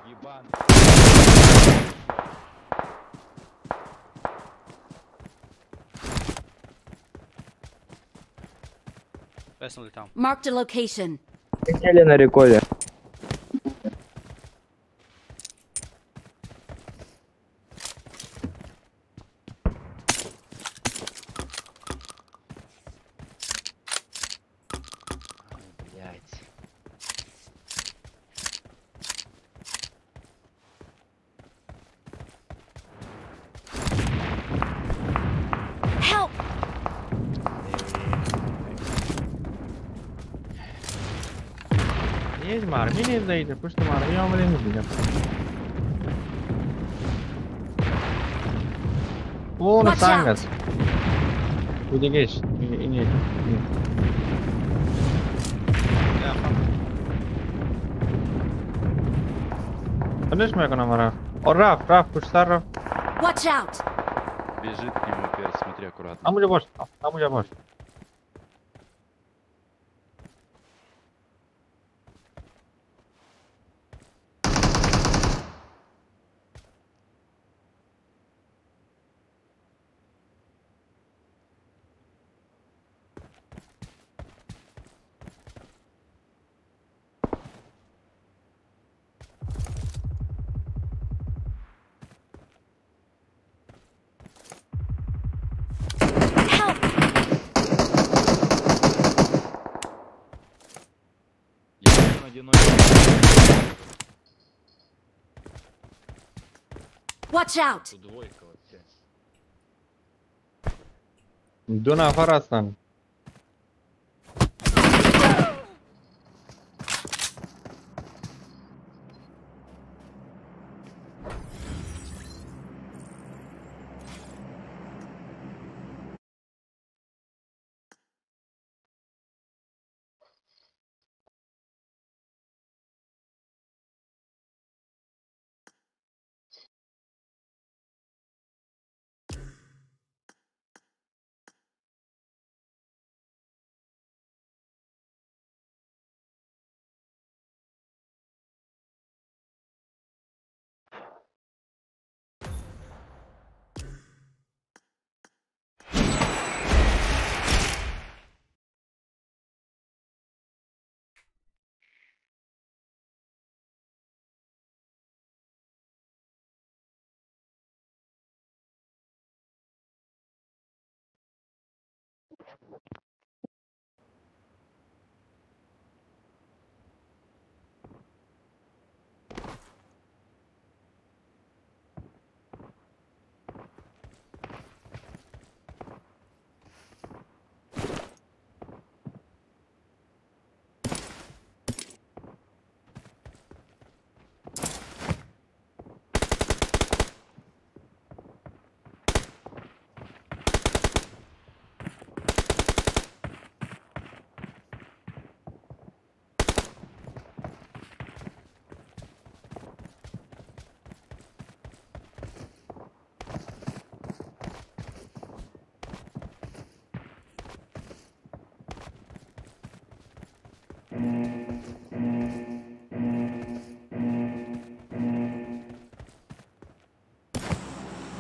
Ебан. Реснули там. Marked a location. Сели на рекове. Блять. Help! Niye mar? Mini zaydı. Puştu mar. Yağmur inmeyeceğim. Onu Watch out. sangas. Udah geç. Ini. Подожди, моя камера. О, Раф, пусть Раф. Watch out! Бежит к нему перс, смотри аккуратно. Там у тебя баш. Watch out! Тут двойка вообще. Дона Фарастан.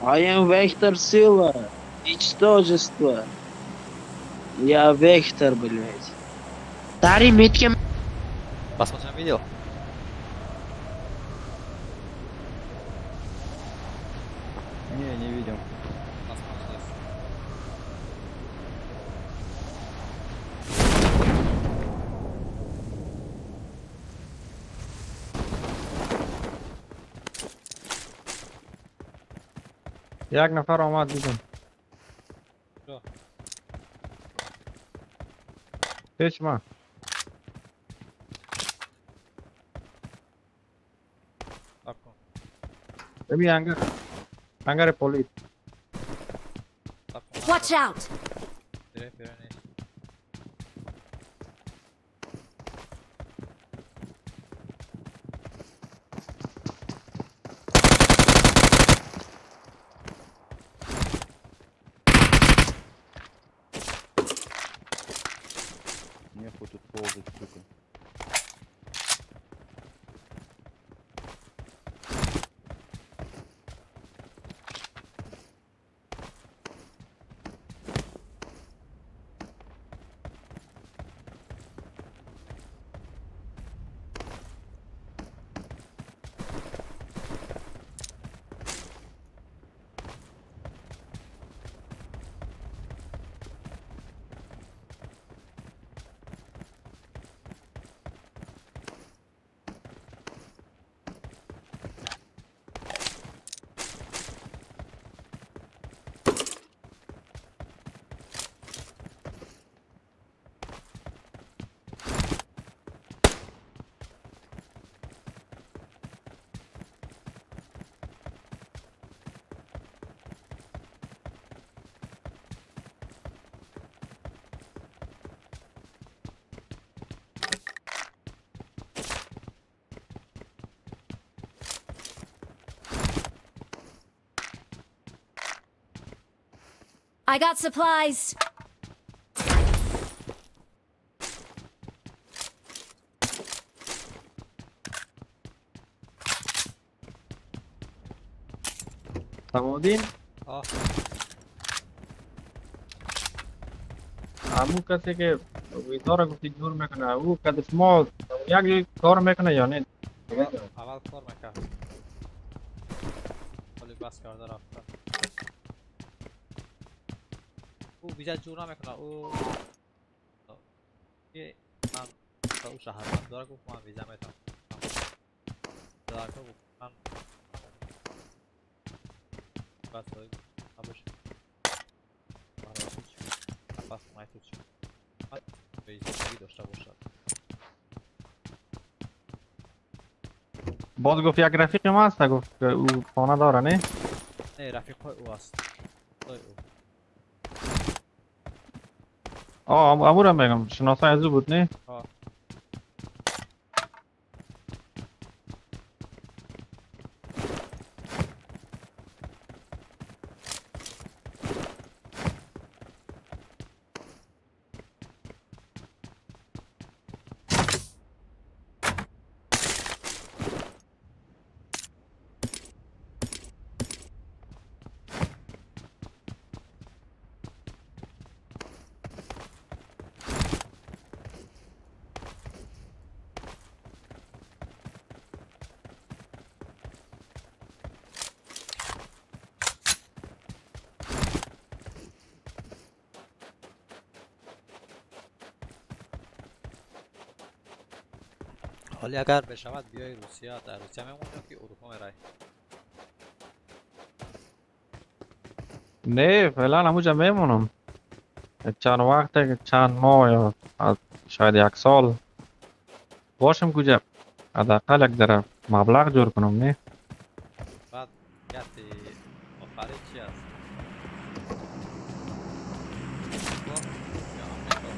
I am Вектор Сила. Ничтожество. Я Вектор, блядь. Старый метки. Посмотрим видео. Не видел. Посмотрим. یک نفر آمد دیدم. جو. هیچ ما. صبر کن. ببین انگر پلیس. صبر کن. Watch out! بیرون نیست. Нехуй тут ползать, сука. I got supplies. سمودین آه. همون کسی که ویزا را گفتی جور میکنه او کدش ما یک کار میکنه یا نه؟ اول کار میکرد. ولی بس کرده رفته. او ویزا جور نمیکنه. او من تا او شهروند داره گفت من ویزا میتونم. دارکا گفت من بس داری نباشه. برای هیچ بس مایتو چی من ویزا داشته باشد. باز گفت یک رفیق ما هست گفت که او خانه داره نه؟ نه رفیق های او است. او امو را میگم شناسای از او بود نه؟ ها. حالی اگر بشود بیای روسیه در روسیه میمونی که اروپا میرای؟ نه فعلا همونجا میمونم چند وقته که چند ماه یا شاید یک سال باشم کجا حداقل یک ذره مبلغ جور کنم نه؟ بعد گفتی آخری چی است؟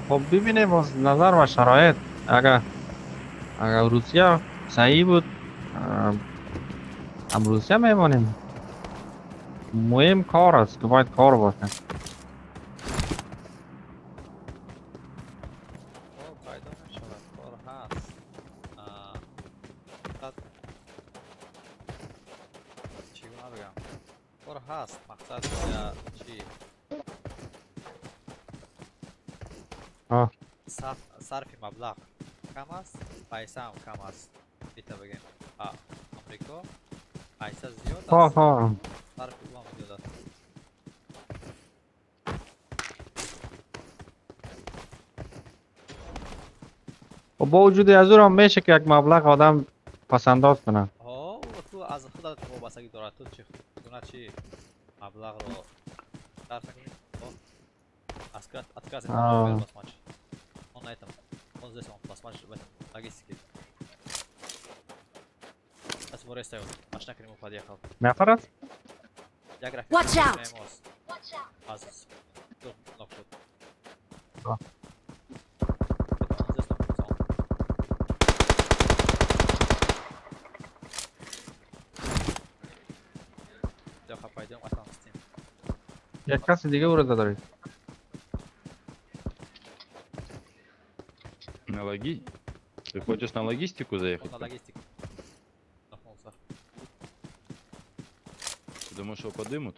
خب ببینیم از نظر و شرایط اگر روسیه صحیح بود هم روسیه میمونیم مهم کار است که باید کار باشه پیدا میشود کار هست فقط چگونه بگم Скоро хаст, мақсад я чи? Сарфи маблағ кам аст, пайсам кам аст. Бита бигем. Амрико пайса зиёд аст. Сарфи ҳам зиёд аст. با وجود حضور هم میشه که یک مبلغ آدم پسنداز کنه. تو از خودت وابستگی دارد تو چی مبلغ رو صرف کنی. Отказ от пластмач. Он на этом. Он здесь, он пластмач в этом. Логистике. Сейчас его рестают. Машина к нему подъехал. Мяфарас? Watch out! Азус. Тут нокшот. Да. Здесь нокшот. Леха, пойдем отомстим. Я касса диге урада дорит. На логи? Ты хочешь на логистику заехать? На логистику. Нахнулся. Ты думаешь, его подымут?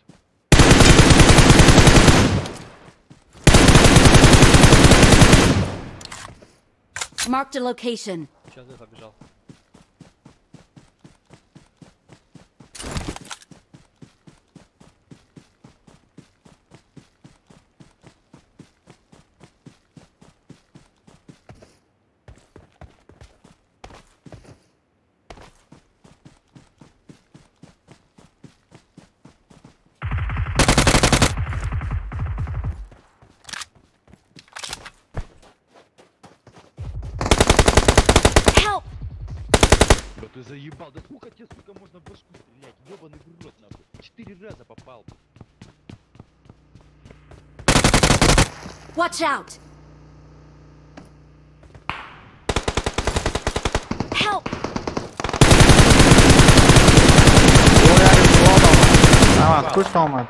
Marked a location. Сейчас я побежал. Ты заебал, да сколько тебе, сука, можно в башку стрелять? Ёбаный в рот, нахуй. 4 раза попал. Watch out! Help! Tamam, kuş olmaz.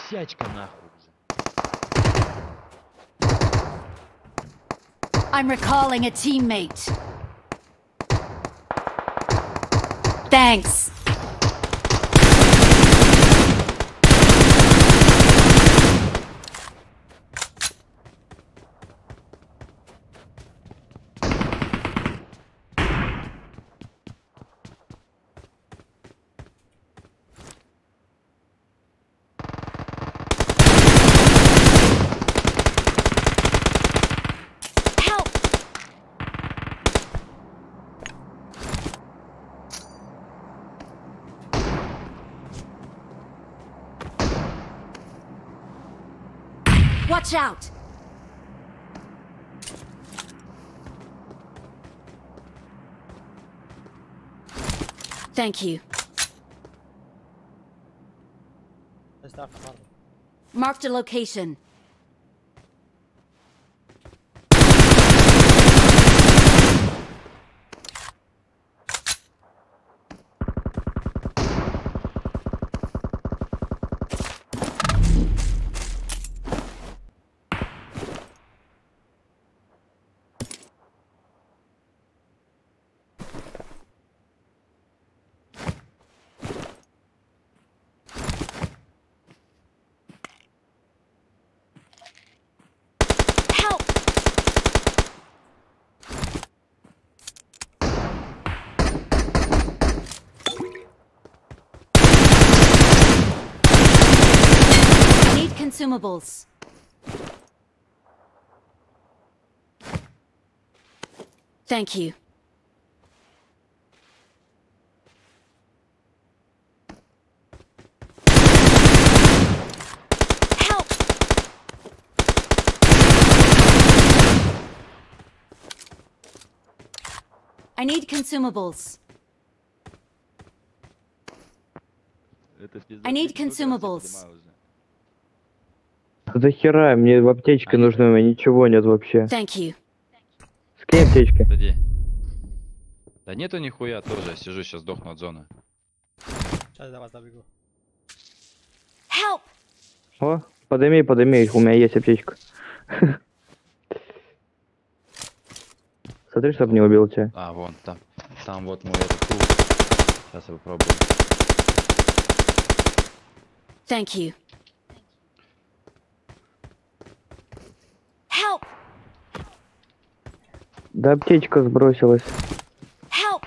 Висячка нахуй уже. I'm recalling a teammate. Thanks. Watch out! Thank you. Marked a location. Consumables. Thank you. Help! I need consumables. I need consumables. Захера, мне в аптечке нужно, у меня ничего нет вообще. Thank you. Скинь аптечки. Да нету нихуя тоже, я сижу, сейчас сдохну от зоны. Сейчас до вас добегу. Help! О, подыми, у меня есть аптечка. Смотри, чтобы не убил тебя. А, вон, там вот мой этот круг. Сейчас я попробую. Thank you. Help! Да аптечка сбросилась. Help!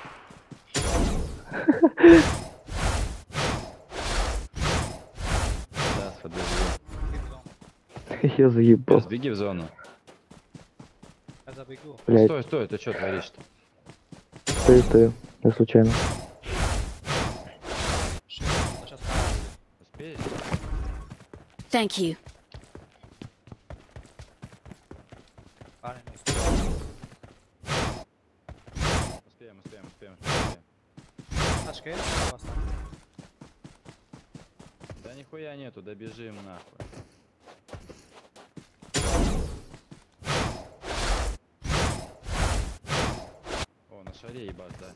Сейчас, подожди. Я заебал. Пес, беги в зону. Я забегу. Блядь, Стой, ты что творишь-то? стою. Я случайно. Сейчас паразит. Успеешь? Thank you. Парень не успел. Успеем. Тачка есть у вас там? Да нихуя нету, добежим нахуй. О, на шаре ебать, да.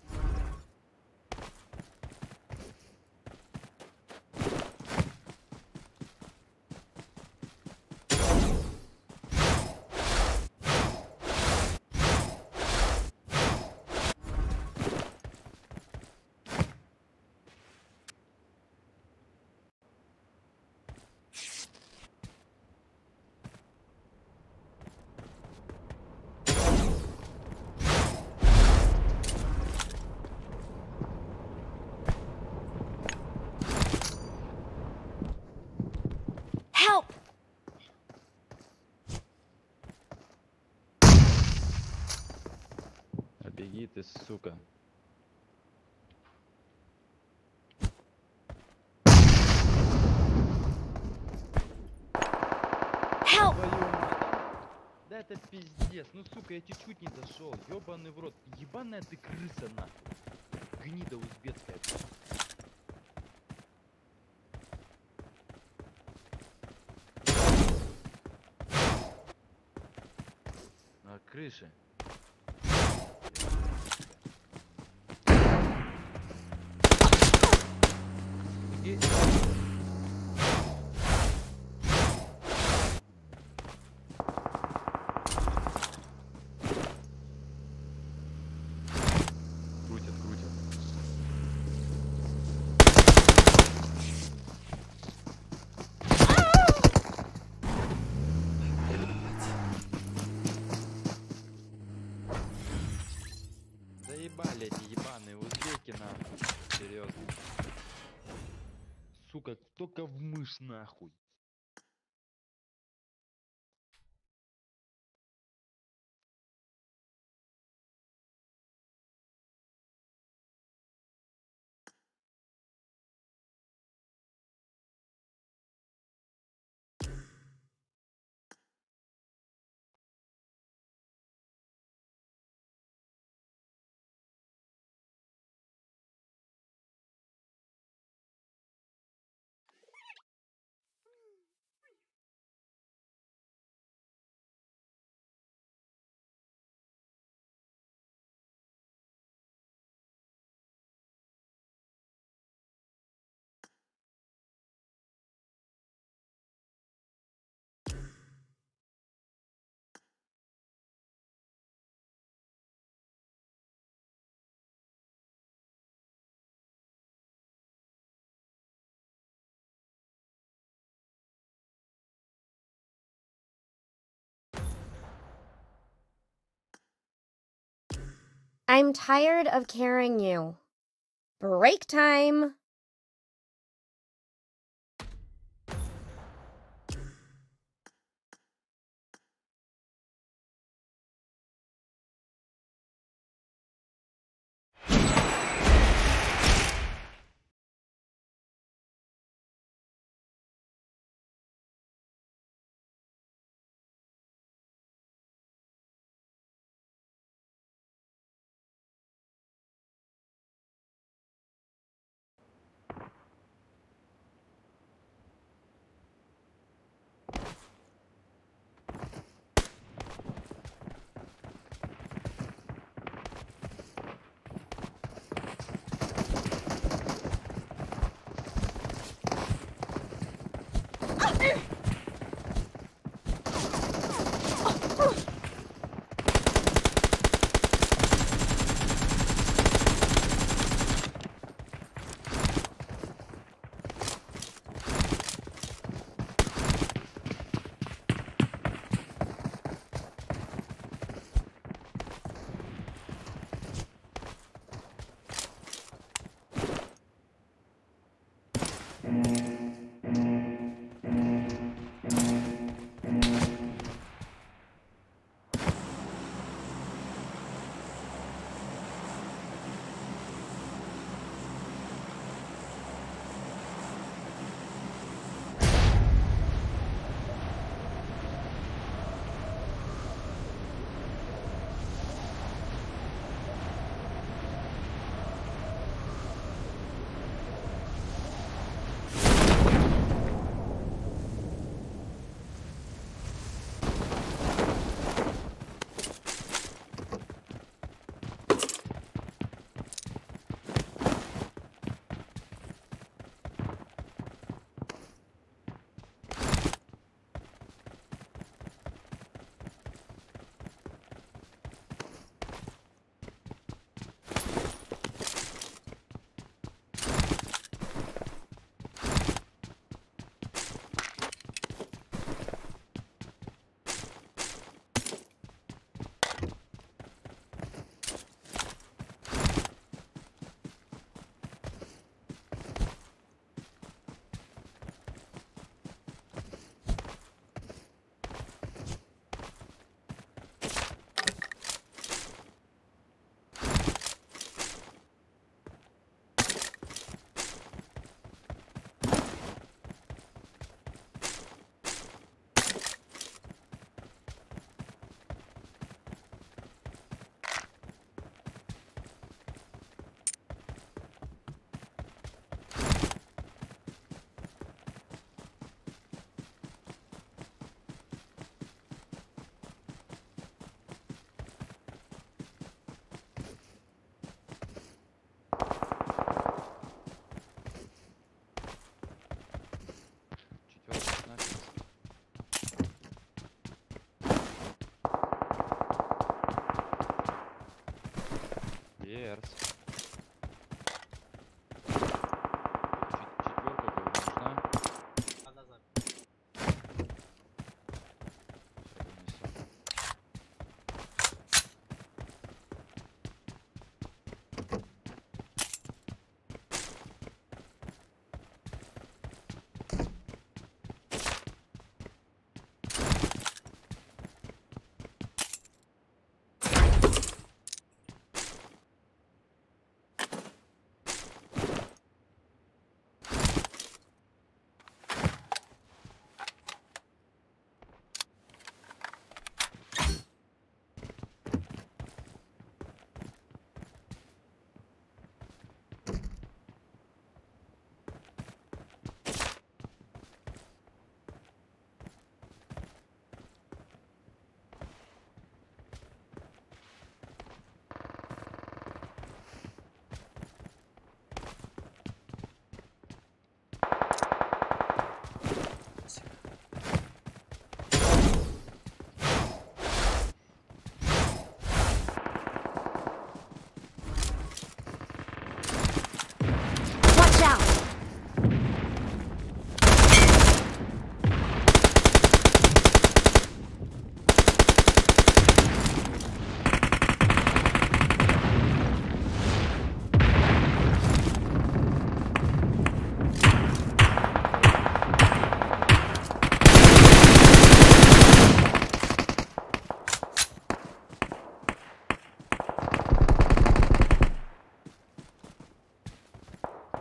Help! А беги ты, сука. Help! Твою мать. Да это пиздец, ну сука, я чуть-чуть не дошел. Ёбаный в рот. Ебаная ты крыса нахуй. Гнида узбекская. На крыше. Беги. Крутят. Заебали эти ебаные узбеки нахуй. Серьезно. Сука, только в мышь нахуй. I'm tired of carrying you. Break time.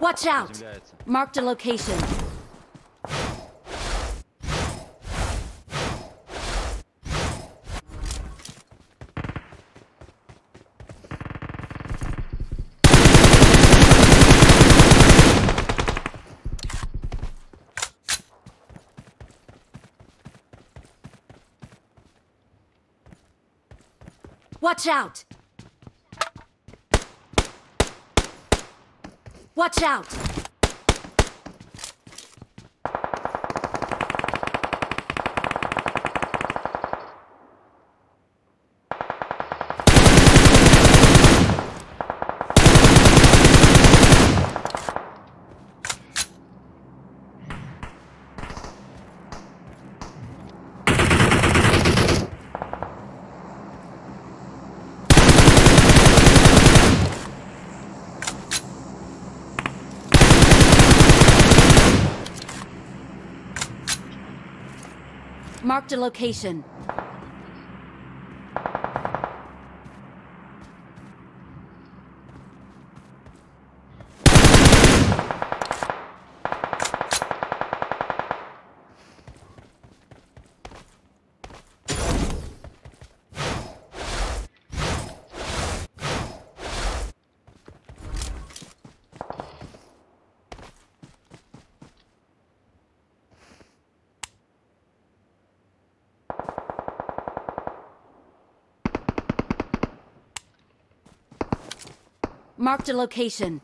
Watch out! Приземляется. Marked a location. Watch out! Watch out! Marked a location. Marked a location.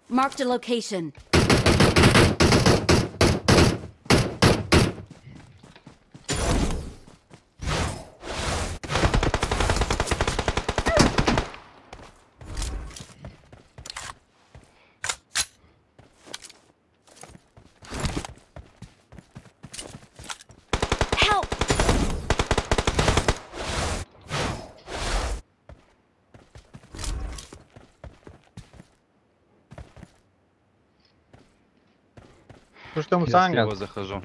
Marked a location. Help! Слушай, там Я Санга. слева захожу.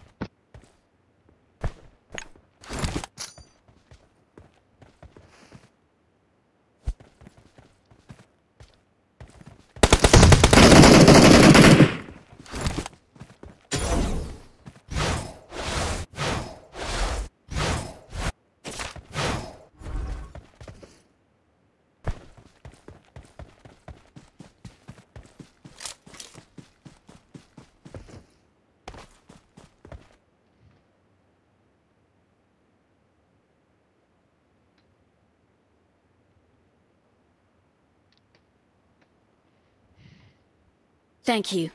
Thank you.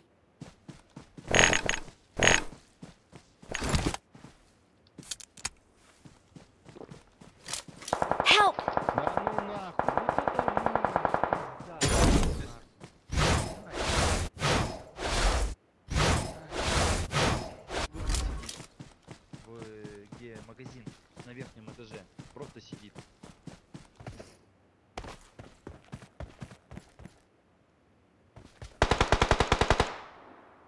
Help! Да ну нахуй, вот это где магазин на верхнем этаже. Просто сидит.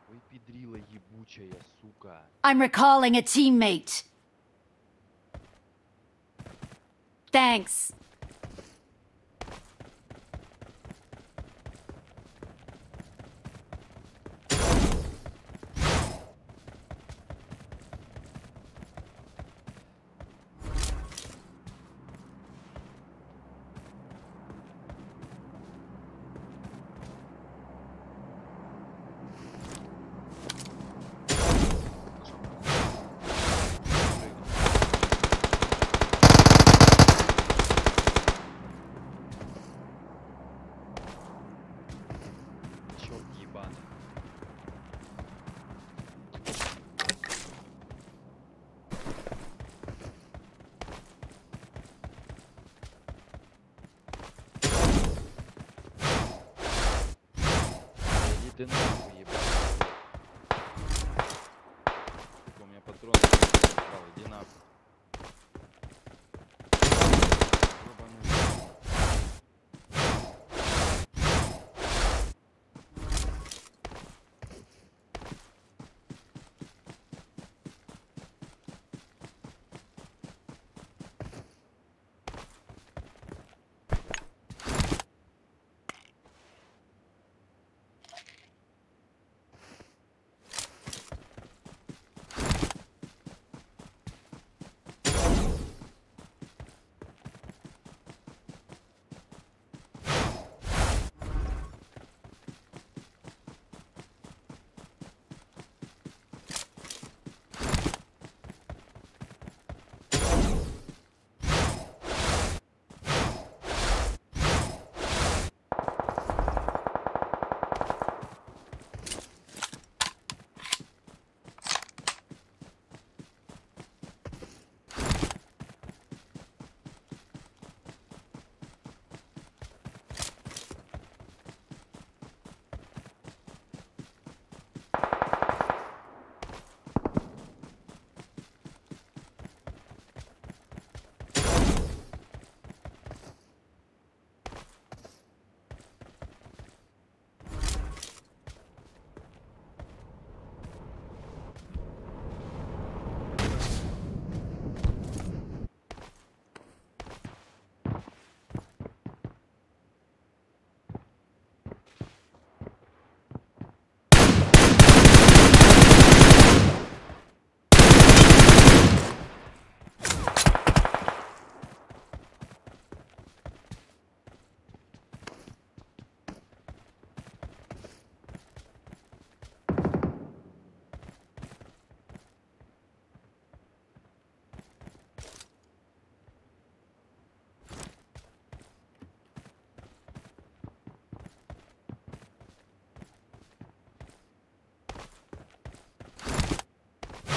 Ой, педрила ебучая, сука. I'm recalling a teammate. Thanks. Черт ебаный. Иди ты нахуй, ебать. У меня патрон. Иди нахуй. Ёбаный.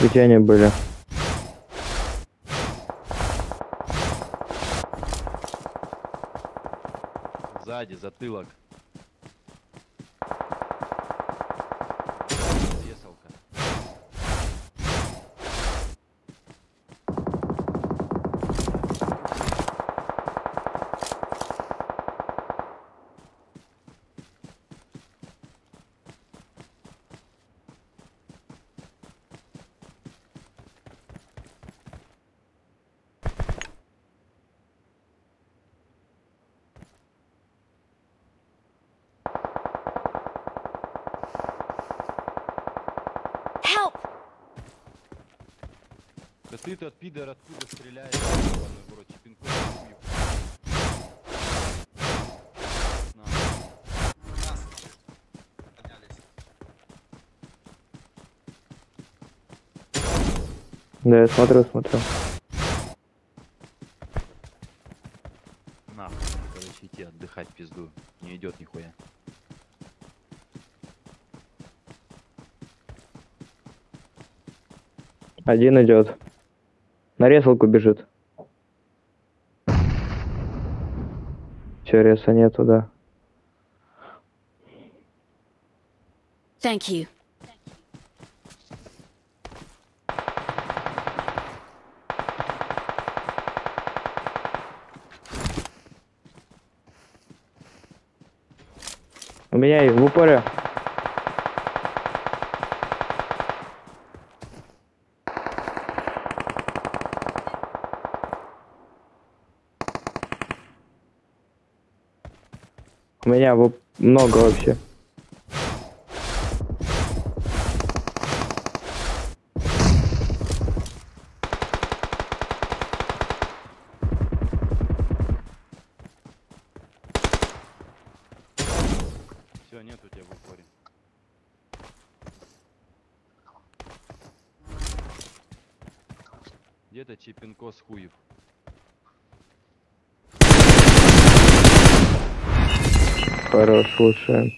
Где они были? Сзади, затылок. Весалка. Help! Да ты тот пидор откуда стреляешь? Ебаный в рот, чипинков хуев. На. Поднялись. Да, я смотрю. Нахуй, короче, идти отдыхать в пизду. Не идет нихуя. Один идет. На резалку бежит. Все, реса нету, да. Thank you. У меня и в упоре. У меня много вообще. Все, нет у тебя в упоре. Где-то чипинко с хуев. Хорош, лучше.